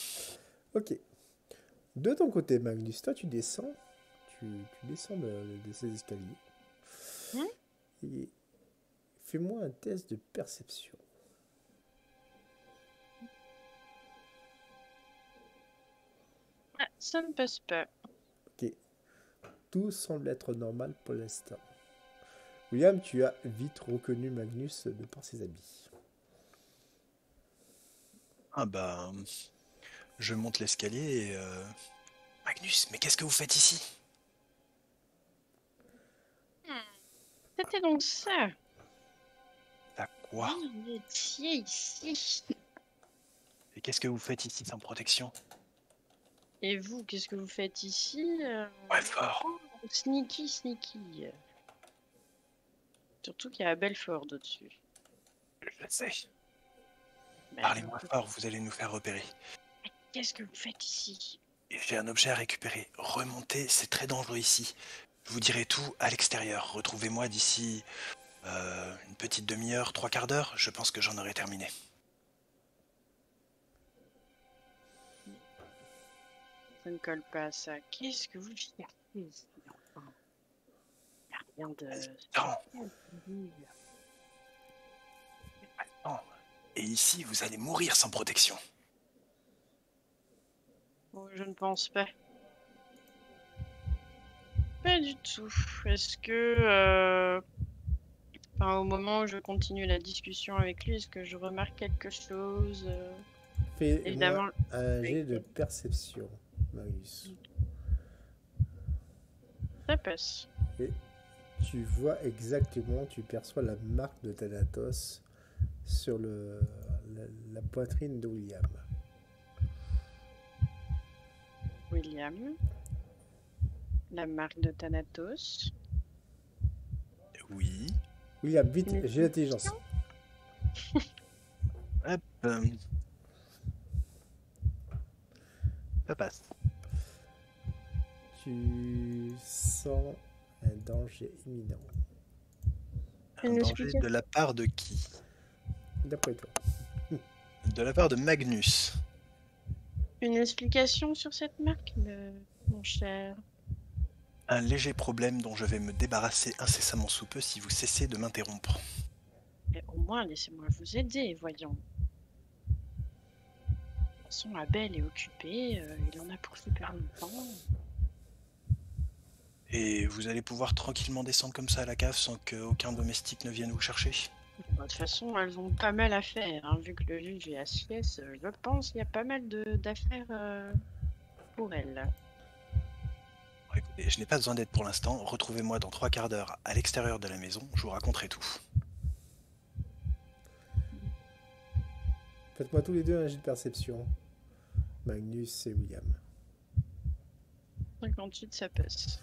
Ok. De ton côté, Magnus, toi tu descends. Tu descends de ces escaliers. Et fais-moi un test de perception. Ah, ça ne passe pas. Ok. Tout semble être normal pour l'instant. William, tu as vite reconnu Magnus de par ses habits. Ah bah... Je monte l'escalier et... Magnus, mais qu'est-ce que vous faites ici? C'était donc ça. T'as quoi? Vous étiez ici. Et qu'est-ce que vous faites ici sans protection? Et vous, qu'est-ce que vous faites ici? Ouais, fort. Sneaky. Surtout qu'il y a Belfort au-dessus. Je sais. Ben, Parlez-moi fort, vous allez nous faire repérer. Qu'est-ce que vous faites ici? Et j'ai un objet à récupérer. Remontez, c'est très dangereux ici. Je vous dirai tout à l'extérieur. Retrouvez-moi d'ici une petite demi-heure, 3/4 d'heure. Je pense que j'en aurai terminé. Ça ne colle pas à ça. Qu'est-ce que vous cherchez ici? Enfin, il n'y a rien de... Attends. Et ici, vous allez mourir sans protection. Oh, je ne pense pas. Pas du tout. Est-ce que... Enfin, au moment où je continue la discussion avec lui, est-ce que je remarque quelque chose? Fais-moi Évidemment. un jet de perception, Magnus. Ça passe. Et tu vois exactement, tu perçois la marque de Thanatos sur la poitrine de William. William. La marque de Thanatos. Oui. William, vite, Une j'ai l'intelligence. Hop. Ça passe. Tu sens un danger imminent. Un Une danger explication. de la part de qui? D'après toi. De la part de Magnus. Une explication sur cette marque, mon cher. Un léger problème dont je vais me débarrasser incessamment sous peu si vous cessez de m'interrompre. Mais au moins, laissez-moi vous aider, voyons. De toute façon, Abel est occupé, il en a pour super longtemps. Et vous allez pouvoir tranquillement descendre comme ça à la cave sans qu'aucun domestique ne vienne vous chercher. De toute façon, elles ont pas mal à faire, hein, vu que le juge est à Siès, je pense qu'il y a pas mal d'affaires pour elles. Bon, écoutez, je n'ai pas besoin d'aide pour l'instant. Retrouvez-moi dans 3 quarts d'heure à l'extérieur de la maison, je vous raconterai tout. Faites-moi tous les deux un jet de perception. Magnus et William. 58, ça passe.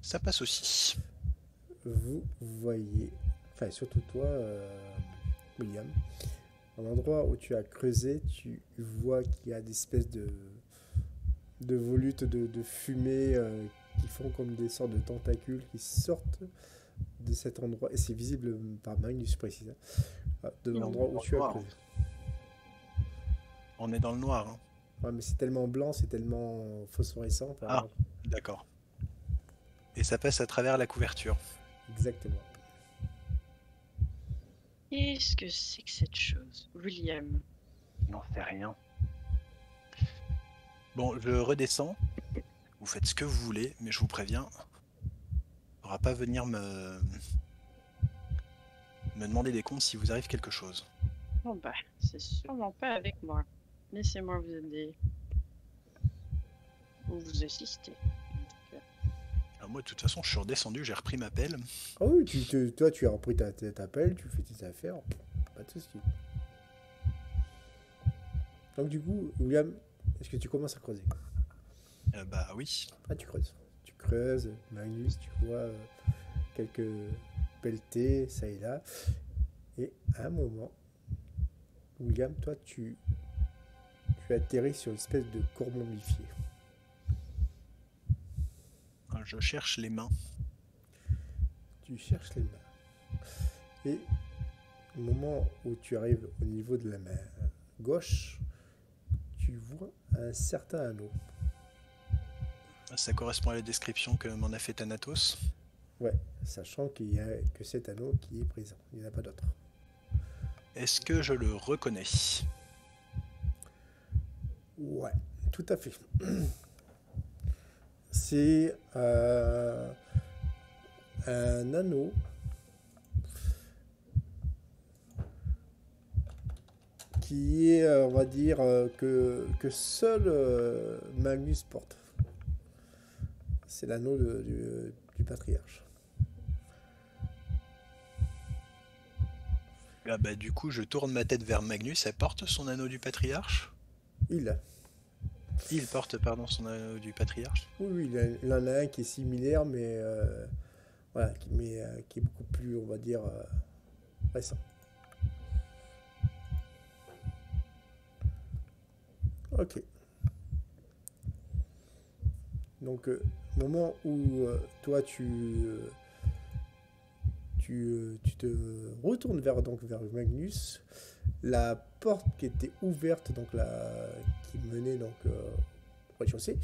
Ça passe aussi. Vous voyez, enfin surtout toi, William, à l'endroit où tu as creusé, tu vois qu'il y a des espèces de volutes de fumée qui font comme des sortes de tentacules qui sortent de cet endroit, et c'est visible par Magnus précis, de l'endroit où tu as creusé. On est dans le noir. Hein. Ouais, mais c'est tellement blanc, c'est tellement phosphorescent. Ah, d'accord. Et ça passe à travers la couverture. Exactement. Qu'est-ce que c'est que cette chose, William? J'en sais rien. Bon, je redescends. Vous faites ce que vous voulez, mais je vous préviens, il ne faudra pas venir me demander des comptes si vous arrive quelque chose. Bon bah, c'est sûrement pas avec moi. Laissez-moi vous aider. Ou vous assister. Alors moi, de toute façon, je suis redescendu, j'ai repris ma pelle. Ah oui, toi tu as repris ta pelle, tu fais tes affaires, pas de soucis. Donc du coup, William, est-ce que tu commences à creuser? Bah oui. Ah, tu creuses. Tu creuses, Magnus, tu vois quelques pelletés, ça et là. Et à un moment, William, toi, tu atterris sur une espèce de corps momifié. Je cherche les mains. Tu cherches les mains. Et au moment où tu arrives au niveau de la main gauche, tu vois un certain anneau. Ça correspond à la description que m'en a fait Thanatos. Ouais, sachant qu'il y a que cet anneau qui est présent. Il n'y en a pas d'autre. Est-ce que je le reconnais? Ouais, tout à fait. C'est un anneau qui est, on va dire, que seul Magnus porte. C'est l'anneau du patriarche. Ah bah du coup, je tourne ma tête vers Magnus. Elle porte son anneau du patriarche? Il porte, pardon, son anneau du patriarche. Oui, il en a un qui est similaire, mais voilà, qui est beaucoup plus, on va dire, récent. Ok. Donc, moment où toi tu te retournes vers Magnus, la porte qui était ouverte, donc qui menait donc au rez-de-chaussée,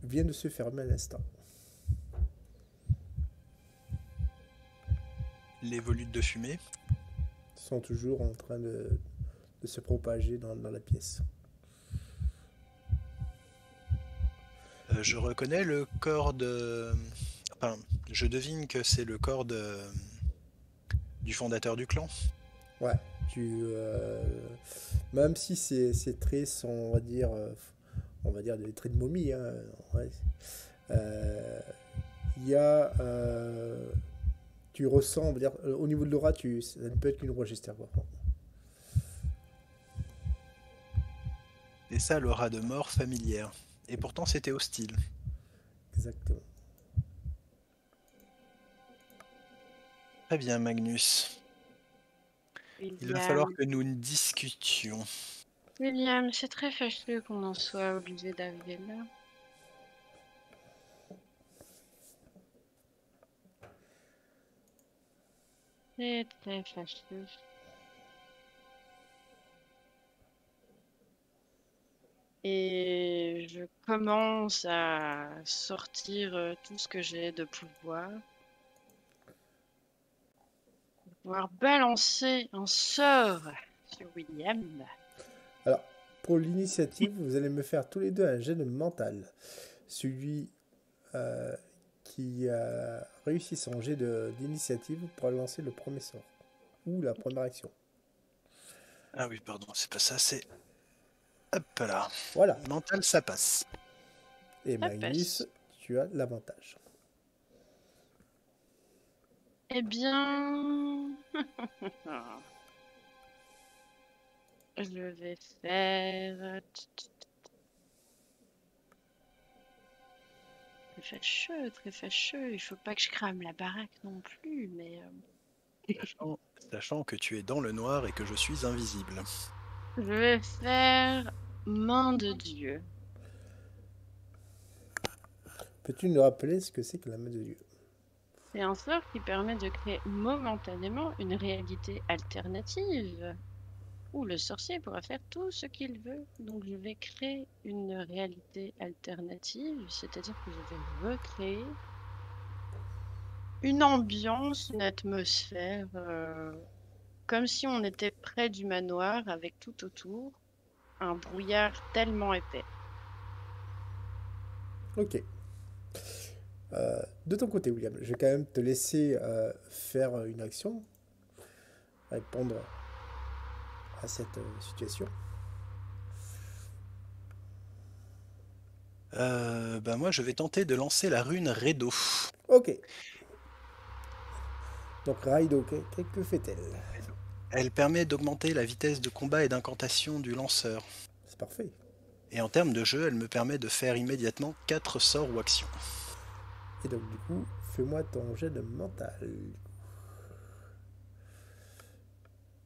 vient de se fermer à l'instant. Les volutes de fumée Sont toujours en train de se propager dans la pièce. Je reconnais le corps de... Enfin, je devine que c'est le corps du fondateur du clan. Ouais, même si ces traits sont, on va dire des traits de momie, hein, ouais. Il y a, tu ressens, on va dire, au niveau de l'aura, ça ne peut être qu'une Rochester. C'est ça l'aura de mort familière. Et pourtant c'était hostile. Exactement. Très bien Magnus. Il va falloir que nous discutions. William, c'est très fâcheux qu'on en soit obligé d'arriver là. C'est très fâcheux. Et je commence à sortir tout ce que j'ai de pouvoir. Pour pouvoir balancer un sort sur William. Alors, pour l'initiative, vous allez me faire tous les deux un jet de mental. Celui qui a réussi son jet d'initiative pourra lancer le premier sort. Ou la première action. Ah oui, pardon, c'est pas ça, c'est... Hop là. Voilà. Mental, ça passe. Et Ça Magnus, passe. tu as l'avantage. Eh bien... Je vais faire... Très fâcheux. Il faut pas que je crame la baraque non plus, mais... Sachant que tu es dans le noir et que je suis invisible. Je vais faire main de Dieu. Peux-tu nous rappeler ce que c'est que la main de Dieu? C'est un sort qui permet de créer momentanément une réalité alternative, où le sorcier pourra faire tout ce qu'il veut. Donc je vais créer une réalité alternative, c'est-à-dire que je vais recréer une ambiance, une atmosphère, comme si on était près du manoir avec tout autour un brouillard tellement épais. Ok. De ton côté, William, je vais quand même te laisser faire une action, répondre à cette situation. Bah moi je vais tenter de lancer la rune Redo. Ok. Donc Raido, que fait-elle? Elle permet d'augmenter la vitesse de combat et d'incantation du lanceur. C'est parfait. Et en termes de jeu, elle me permet de faire immédiatement 4 sorts ou actions. Et donc du coup, fais-moi ton jet de mental.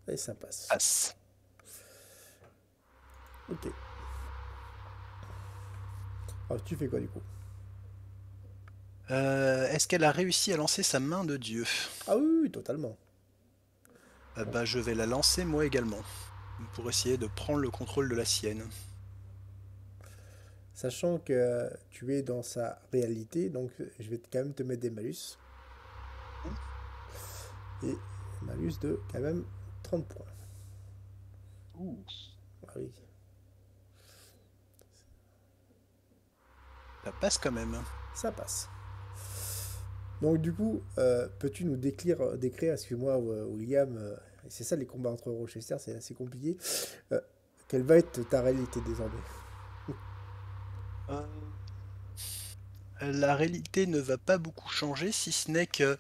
Et ça passe. Passe. Ok. Alors tu fais quoi du coup? Est-ce qu'elle a réussi à lancer sa main de Dieu? Ah oui, oui, totalement. Bah je vais la lancer moi également, pour essayer de prendre le contrôle de la sienne. Sachant que tu es dans sa réalité, donc je vais quand même te mettre des malus. Et malus de quand même 30 points. Ouh. Ah oui. Ça passe quand même. Ça passe. Donc du coup, peux-tu nous décrire, excuse-moi William, c'est ça les combats entre Rochester, c'est assez compliqué. Quelle va être ta réalité désormais? La réalité ne va pas beaucoup changer, si ce n'est que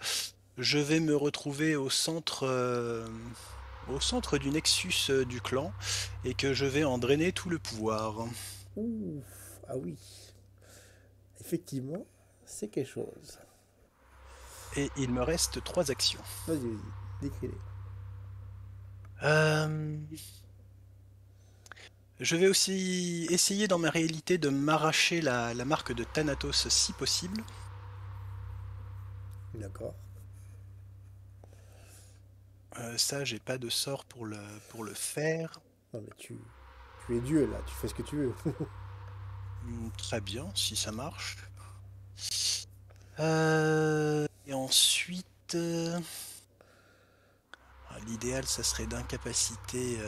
je vais me retrouver au centre du nexus du clan et que je vais en drainer tout le pouvoir. Ouh, ah oui. Effectivement, c'est quelque chose. Et il me reste 3 actions. Vas-y, décris-les. Je vais aussi essayer dans ma réalité de m'arracher la marque de Thanatos si possible. D'accord. Ça, j'ai pas de sort pour le faire. Non mais tu es Dieu là, tu fais ce que tu veux. Très bien, si ça marche. Et ensuite, l'idéal, ça serait d'incapaciter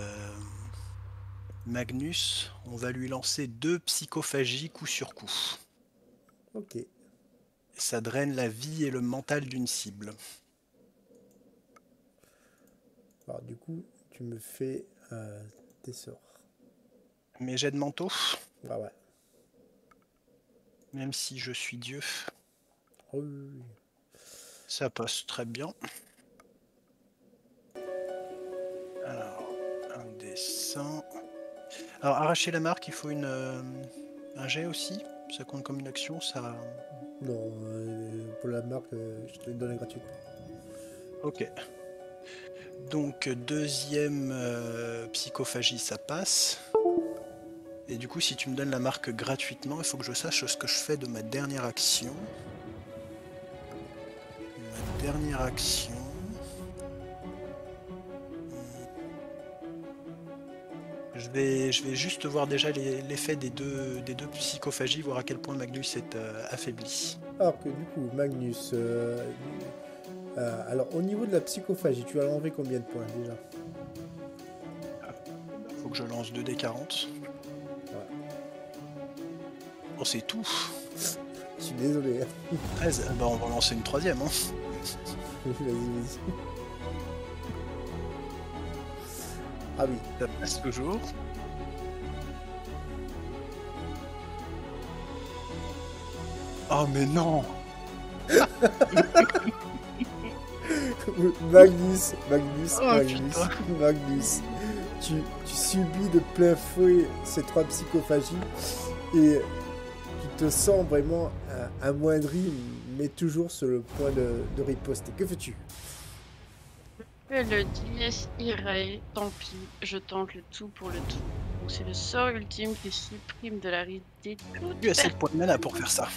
Magnus. On va lui lancer 2 psychophagies coup sur coup. Ok. Ça draine la vie et le mental d'une cible. Alors du coup, tu me fais tes sorts. Mes jets de manteau, Ah ouais. même si je suis Dieu, Oh, oui, oui. ça passe très bien. Alors, un des 100. Alors, arracher la marque, il faut un jet aussi. Ça compte comme une action, ça... Non, pour la marque, je te l'ai donné gratuitement. Ok. Donc, deuxième psychophagie, ça passe. Et du coup, si tu me donnes la marque gratuitement, il faut que je sache ce que je fais de ma dernière action. Ma dernière action... Je vais juste voir déjà l'effet des deux psychophagies, voir à quel point Magnus est affaibli. Alors que du coup, Magnus, alors au niveau de la psychophagie, tu as enlevé combien de points déjà? Faut que je lance 2d40. Oh, c'est tout. Je suis désolé. 13, bah on va lancer une troisième. Hein. Vas-y, vas-y. Ah oui. Ça passe toujours. Oh mais non. Magnus, putain. Magnus, tu subis de plein fouet ces 3 psychophagies et tu te sens vraiment amoindri, mais toujours sur le point de riposter. Que fais-tu? Le dies irae, tant pis, je tente le tout pour le tout. Donc c'est le sort ultime qui supprime de la réalité toute Tu as assez de points de mana pour faire ça.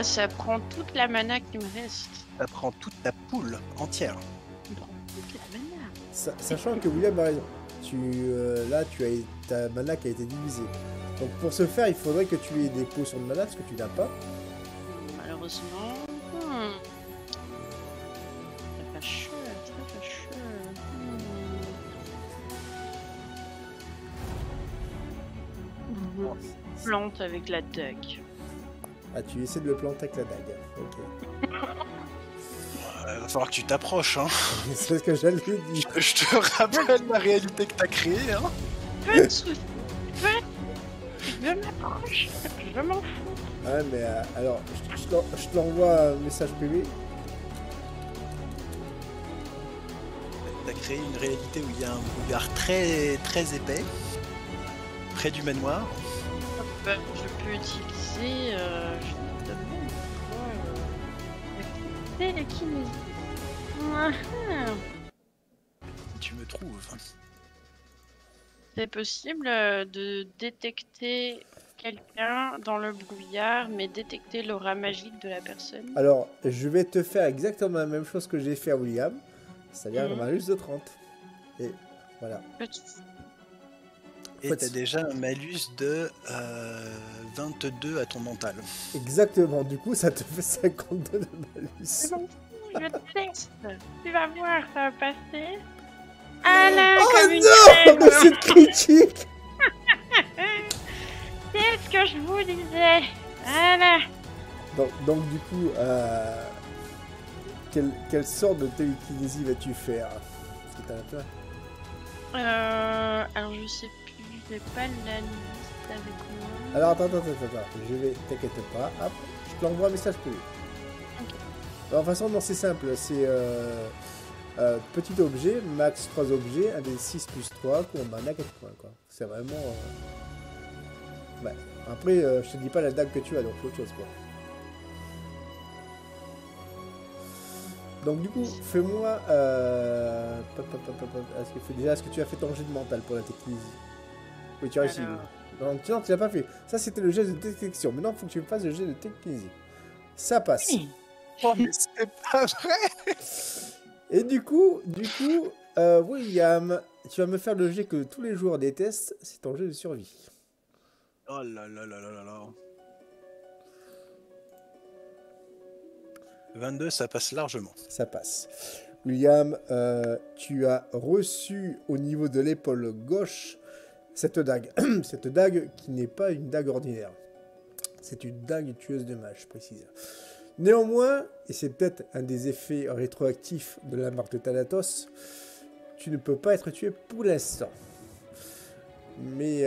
ça prend toute la mana qui me reste. Ça prend toute ta poule entière. Ça prend toute la mana. Sachant que William a raison. Là, tu as ta mana qui a été divisée. Donc pour ce faire, il faudrait que tu aies des potions de mana, parce que tu n'as pas. Malheureusement. Très fâcheux, très fâcheux. Plante avec la dague. Ah, tu essaies de le planter avec la dague. Ok. Va falloir que tu t'approches, hein. C'est ce que j'allais dire. Je te rappelle la réalité que t'as créée, hein. Pas de soucis. Je m'approche. Je m'en fous. Ouais, mais alors, je te l'envoie un message privé. T'as créé une réalité où il y a un brouillard très très épais, près du manoir. Je peux utiliser. Je te demande la télékinésie. Tu me trouves. C'est possible de détecter quelqu'un dans le brouillard, mais détecter l'aura magique de la personne. Alors, je vais te faire exactement la même chose que j'ai fait à William, c'est-à-dire un malus de 30. Et voilà. Et t'as déjà un malus de 22 à ton mental. Exactement, du coup, ça te fait 52 de malus. C'est bon, je te laisse. Tu vas voir, ça va passer. Ah là, comme une Oh non, mais c'est critique. C'est ce que je vous disais. Voilà. Donc du coup, quelle sorte de télékinésie vas-tu faire? Parce que t'as plein. Alors je sais plus, j'ai pas la liste avec moi. Alors attends, je vais, t'inquiète pas, hop, je te l'envoie un message privé. Ok. Alors, de toute façon, non, c'est simple, c'est petit objet, max 3 objets, un des 6 plus 3, qu'on mana 4 points, quoi. C'est vraiment... Ouais. Après, je te dis pas la dague que tu as, donc c'est autre chose, quoi. Donc du coup, fais-moi... Est-ce que tu as fait ton jet de mental pour la télékinésie? Oui, tu as réussi. Alors... Non, tu l'as pas fait. Ça, c'était le jet de détection. Maintenant, il faut que tu me fasses le jet de télékinésie. Ça passe. Oui. Oh mais c'est pas vrai. Et du coup, William, tu vas me faire le jet que tous les joueurs détestent, c'est ton jet de survie. Oh là là là là là là. 22, ça passe largement. Ça passe. William, tu as reçu au niveau de l'épaule gauche cette dague. Cette dague qui n'est pas une dague ordinaire. C'est une dague tueuse de mages, je précise. Néanmoins, et c'est peut-être un des effets rétroactifs de la marque de Thanatos, tu ne peux pas être tué pour l'instant. Mais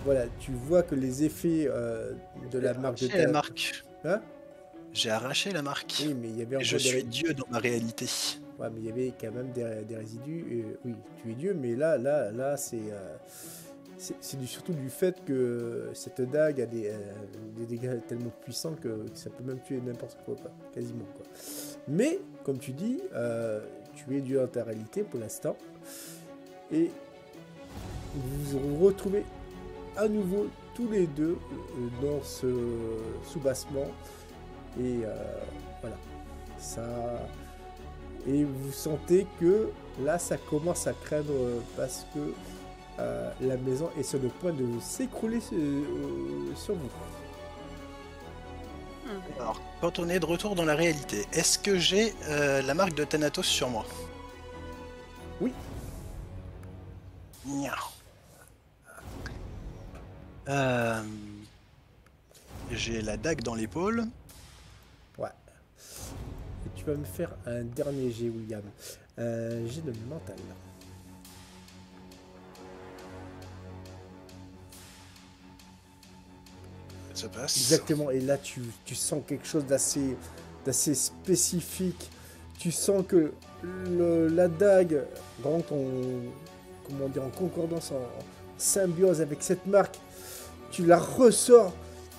voilà, tu vois que les effets de la marque de Thanatos... Hein? J'ai arraché la marque. Oui, mais il y avait encore je suis Dieu dans ma réalité. Ouais, mais il y avait quand même des résidus. Oui, tu es Dieu, mais là, c'est... surtout du fait que cette dague a des dégâts tellement puissants que ça peut même tuer n'importe quoi, quasiment, quoi. Mais, comme tu dis, tu es dû à ta réalité pour l'instant. Et vous vous retrouvez à nouveau tous les deux dans ce soubassement. Et voilà. Ça... Et vous sentez que là, ça commence à craindre parce que la maison est sur le point de s'écrouler sur vous. Alors, quand on est de retour dans la réalité, est-ce que j'ai la marque de Thanatos sur moi? Oui. Nya. J'ai la dague dans l'épaule. Ouais. Et tu vas me faire un dernier jet, William. Un jet de mental. Ça passe. Exactement. Et là, tu sens quelque chose d'assez spécifique. Tu sens que la dague rentre en concordance, en symbiose avec cette marque. Tu la ressors.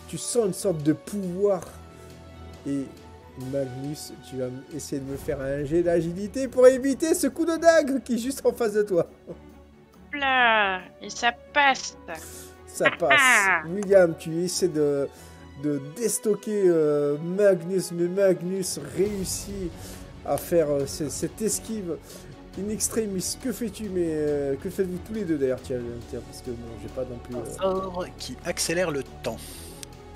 Tu sens une sorte de pouvoir. Et Magnus, tu vas essayer de me faire un jet d'agilité pour éviter ce coup de dague qui est juste en face de toi. Là, et ça passe. Ça passe. William, tu essaies de déstocker Magnus, mais Magnus réussit à faire cette esquive in extremis. Que fais-tu? Mais que faites-vous tous les deux d'ailleurs? Tiens, parce que bon, j'ai pas non plus. Sort qui accélère le temps.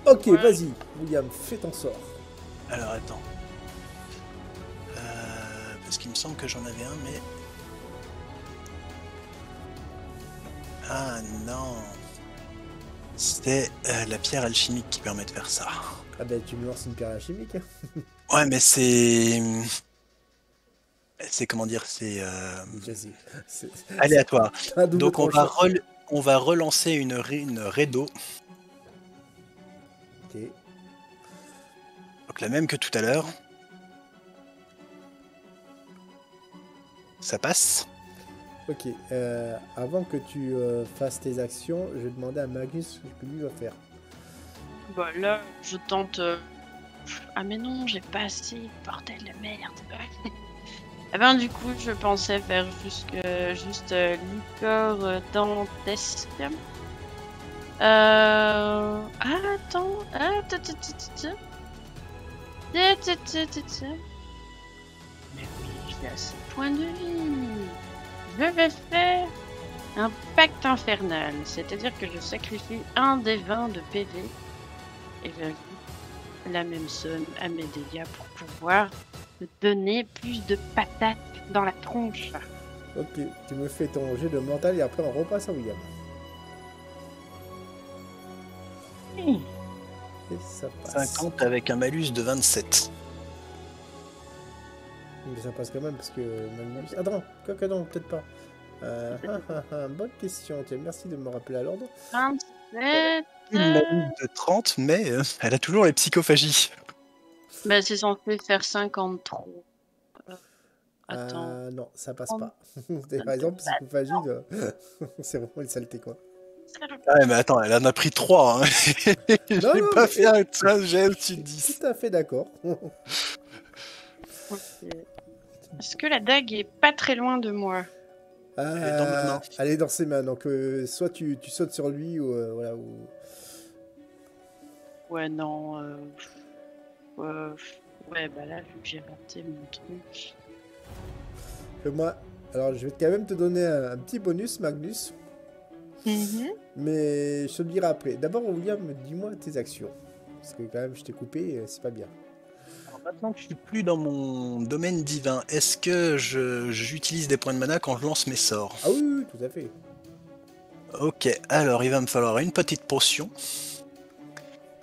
Ok, Ouais. vas-y, William, fais ton sort. Alors attends. Parce qu'il me semble que j'en avais un, mais. Ah non. C'était la pierre alchimique qui permet de faire ça. Ah ben, tu me lances une pierre alchimique. Ouais, mais c'est. C'est comment dire, c'est Jazzy. C'est aléatoire. un double Donc on tranchant. va relancer une raie d'eau. Ok. Donc la même que tout à l'heure. Ça passe. Ok, avant que tu fasses tes actions, je vais demander à Magnus ce que lui va faire. Bah là, je tente. Ah mais non, j'ai pas assez. Bordel de merde. Eh ben du coup, je pensais faire juste liqueur dantesque. Ah attends. Ah, mais oui, j'ai assez de points de vie. Je vais faire un pacte infernal, c'est-à-dire que je sacrifie un des 20 de PV et j'ajoute la même somme à mes dégâts pour pouvoir me donner plus de patates dans la tronche. Ok, tu me fais ton jet de mental et après on repasse à William. Mmh. Et ça passe. 50 avec un malus de 27. Mais ça passe quand même parce que Magnus... Attends, quoi non, peut-être pas. Bonne question, tiens, merci de me rappeler à l'ordre. 27. Une malus de 30, mais elle a toujours les psychophagies. Bah, c'est censé faire 53. Attends. Non, ça passe pas. Par exemple, psychophagie, c'est vraiment une saleté quoi. Ah ouais, mais attends, elle en a pris 3. Hein. J'ai non, pas mais- fait un jet au-dessus de 10. Tout à fait d'accord. Ok. Est-ce que la dague est pas très loin de moi? est dans ma main. Elle est dans ses mains, donc soit tu sautes sur lui ou voilà. Ou... Ouais, non. Ouais, bah là, vu que j'ai raté mon truc. Moi, alors je vais quand même te donner un petit bonus, Magnus, mais je te le dirai après. D'abord, William, dis-moi tes actions. Parce que quand même, je t'ai coupé, c'est pas bien. Alors maintenant que je suis plus dans mon domaine divin, est-ce que j'utilise des points de mana quand je lance mes sorts? Ah oui, oui, tout à fait. Ok, alors il va me falloir une petite potion.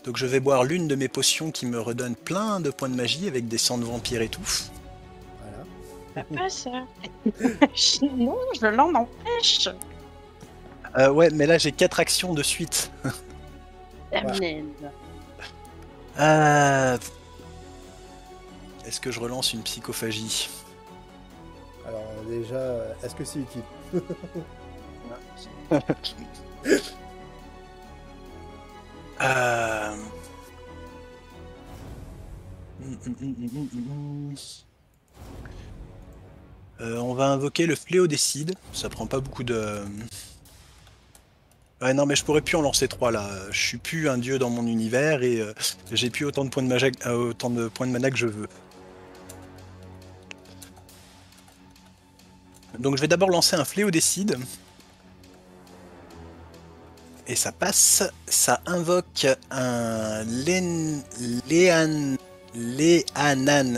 Donc je vais boire l'une de mes potions qui me redonne plein de points de magie avec des sangs de vampire et tout. Voilà. Fais pas ça. Non, je l'en empêche. Ouais, mais là j'ai 4 actions de suite. Amen. Est-ce que je relance une psychophagie? Alors déjà, est-ce que c'est utile? Euh, on va invoquer le fléau des cides. Ça prend pas beaucoup de... Ouais, non, mais je pourrais plus en lancer 3 là. Je suis plus un dieu dans mon univers et j'ai plus autant de points de mana que je veux. Donc je vais d'abord lancer un fléau des cides. Et ça passe. Ça invoque un Leanan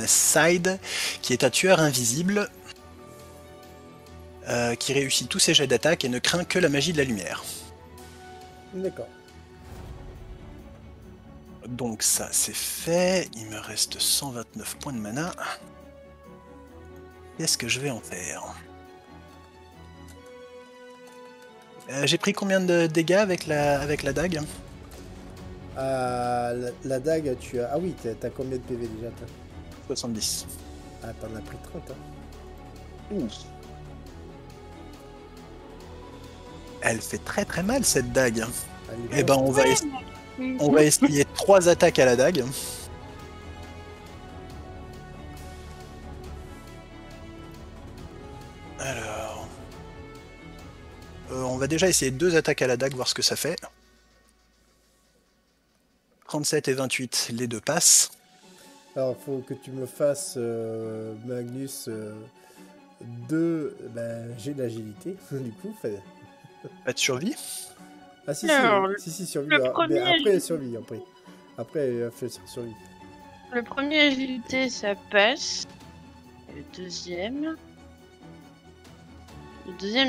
Side, qui est un tueur invisible, qui réussit tous ses jets d'attaque et ne craint que la magie de la lumière. D'accord. Donc ça c'est fait, il me reste 129 points de mana. Qu'est-ce que je vais en faire? J'ai pris combien de dégâts avec la dague? La dague, tu as... Ah oui, t'as combien de PV déjà 70. Ah, t'en as pris 30, hein. Ouf. Elle fait très très mal cette dague. Allez, Eh ben on va essayer 3 attaques à la dague. Alors... on va déjà essayer 2 attaques à la dague, voir ce que ça fait. 37 et 28, les 2 passent. Alors, faut que tu me fasses, Magnus, 2... j'ai l'agilité, du coup. Pas de survie. Ah si, Alors, si, survie. le Mais premier... après, survie, après, fait survie. Le premier agilité, ça passe. Et le deuxième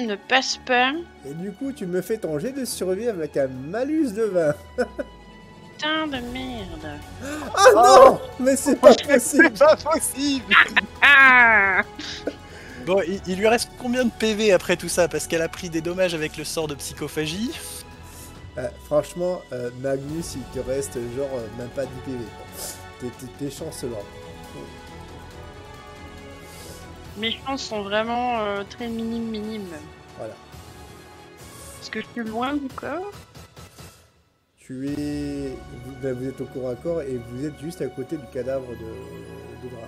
ne passe pas. Et du coup, tu me fais ton jet de survie avec un malus de 20. Putain de merde. Ah non, mais c'est pas possible. C'est pas possible. Ah Bon, il lui reste combien de PV après tout ça? Parce qu'elle a pris des dommages avec le sort de psychophagie. Franchement, Magnus, il te reste genre même pas 10 PV. T'es chancelant. Mes chances sont vraiment très minimes. Voilà. Est-ce que je suis loin du corps? Vous êtes au corps à corps et vous êtes juste à côté du cadavre de Dra.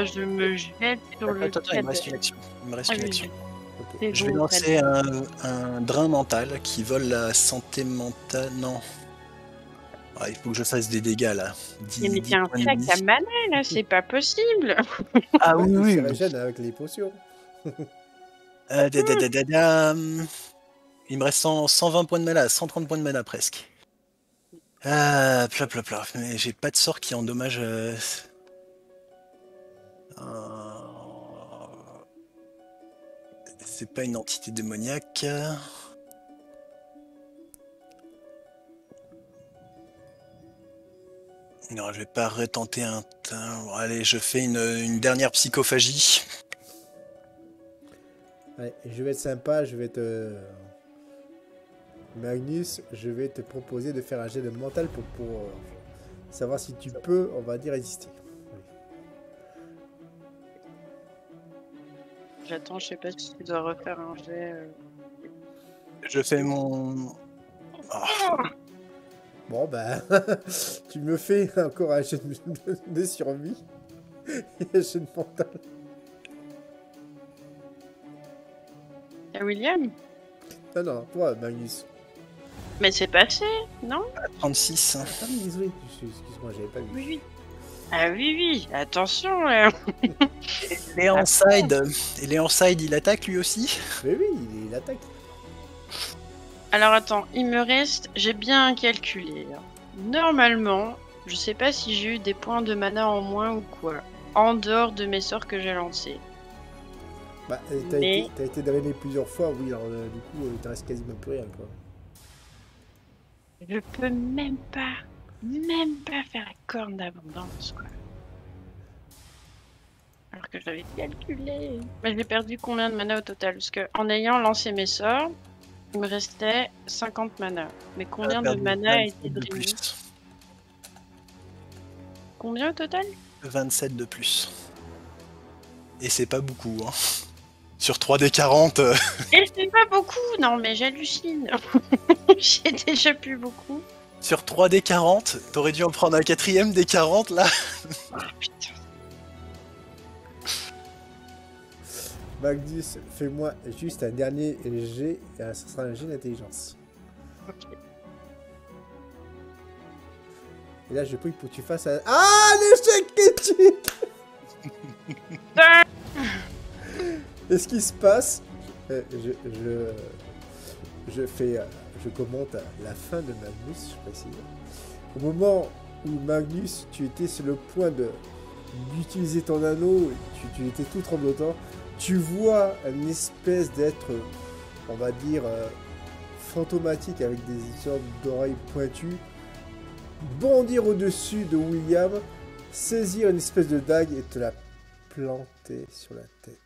Je me jette sur le Attends, il me reste cadavre. une action. Ok. C'est Je vais bon, lancer un drain mental qui vole la santé mentale. Non. Ah, il faut que je fasse des dégâts là. Mais t'es un sac à mana là, c'est pas possible. Ah oui, Il oui. se régène avec les potions. Il me reste 120 points de mana, 130 points de mana presque. Ah, pla. Mais j'ai pas de sort qui endommage. C'est pas une entité démoniaque. Non, je vais pas retenter un... Bon, allez, je fais une dernière psychophagie. Ouais, je vais être sympa, je vais te... Magnus, je vais te proposer de faire un jet de mental pour savoir si tu peux, on va dire, résister. J'attends, je sais pas si tu dois refaire un jet. Je fais mon... Oh. Bon, tu me fais encore un jet de survie et un jet de mental. Ah, William? Non, toi, Magnus. Mais c'est passé, non? 36. Attends, désolé, excuse-moi, j'avais pas vu. Oui. Ah oui, attention là. Léonside, il attaque lui aussi? Mais oui, il attaque. Alors attends, il me reste, j'ai bien calculé. Normalement, je sais pas si j'ai eu des points de mana en moins ou quoi, en dehors de mes sorts que j'ai lancés. T'as été drainé plusieurs fois, oui, alors du coup, il te reste quasiment plus rien, quoi. Je peux même pas faire la corne d'abondance, quoi. Alors que j'avais calculé. Mais j'ai perdu combien de mana au total? Parce que en ayant lancé mes sorts, il me restait 50 mana. Mais combien de mana a été drainé? Combien au total? 27 de plus. Et c'est pas beaucoup, hein. Sur 3D40, Et c'est pas beaucoup, non mais j'hallucine. J'ai déjà plus beaucoup. sur 3D40, t'aurais dû en prendre un quatrième des 40 là. Putain. Magnus, fais-moi juste un dernier jet, ce sera un jet d'intelligence. Ok. Et là, je prie pour que tu fasses un... Ah, l'échec critique. Et ce qui se passe, je commente la fin de Magnus, je précise. Au moment où Magnus, tu étais sur le point d'utiliser ton anneau, tu étais tout tremblotant, tu vois une espèce d'être, on va dire, fantomatique avec des sortes d'oreilles pointues, bondir au-dessus de William, saisir une espèce de dague et te la planter sur la tête.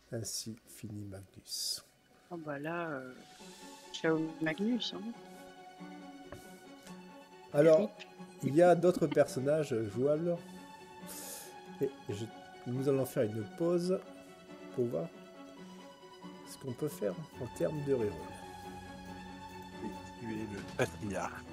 Ainsi finit Magnus. Oh bah là, ciao Magnus. Hein. Alors, il y a d'autres personnages jouables. Et nous allons faire une pause pour voir ce qu'on peut faire en termes de reroll. Tu es le patriarche.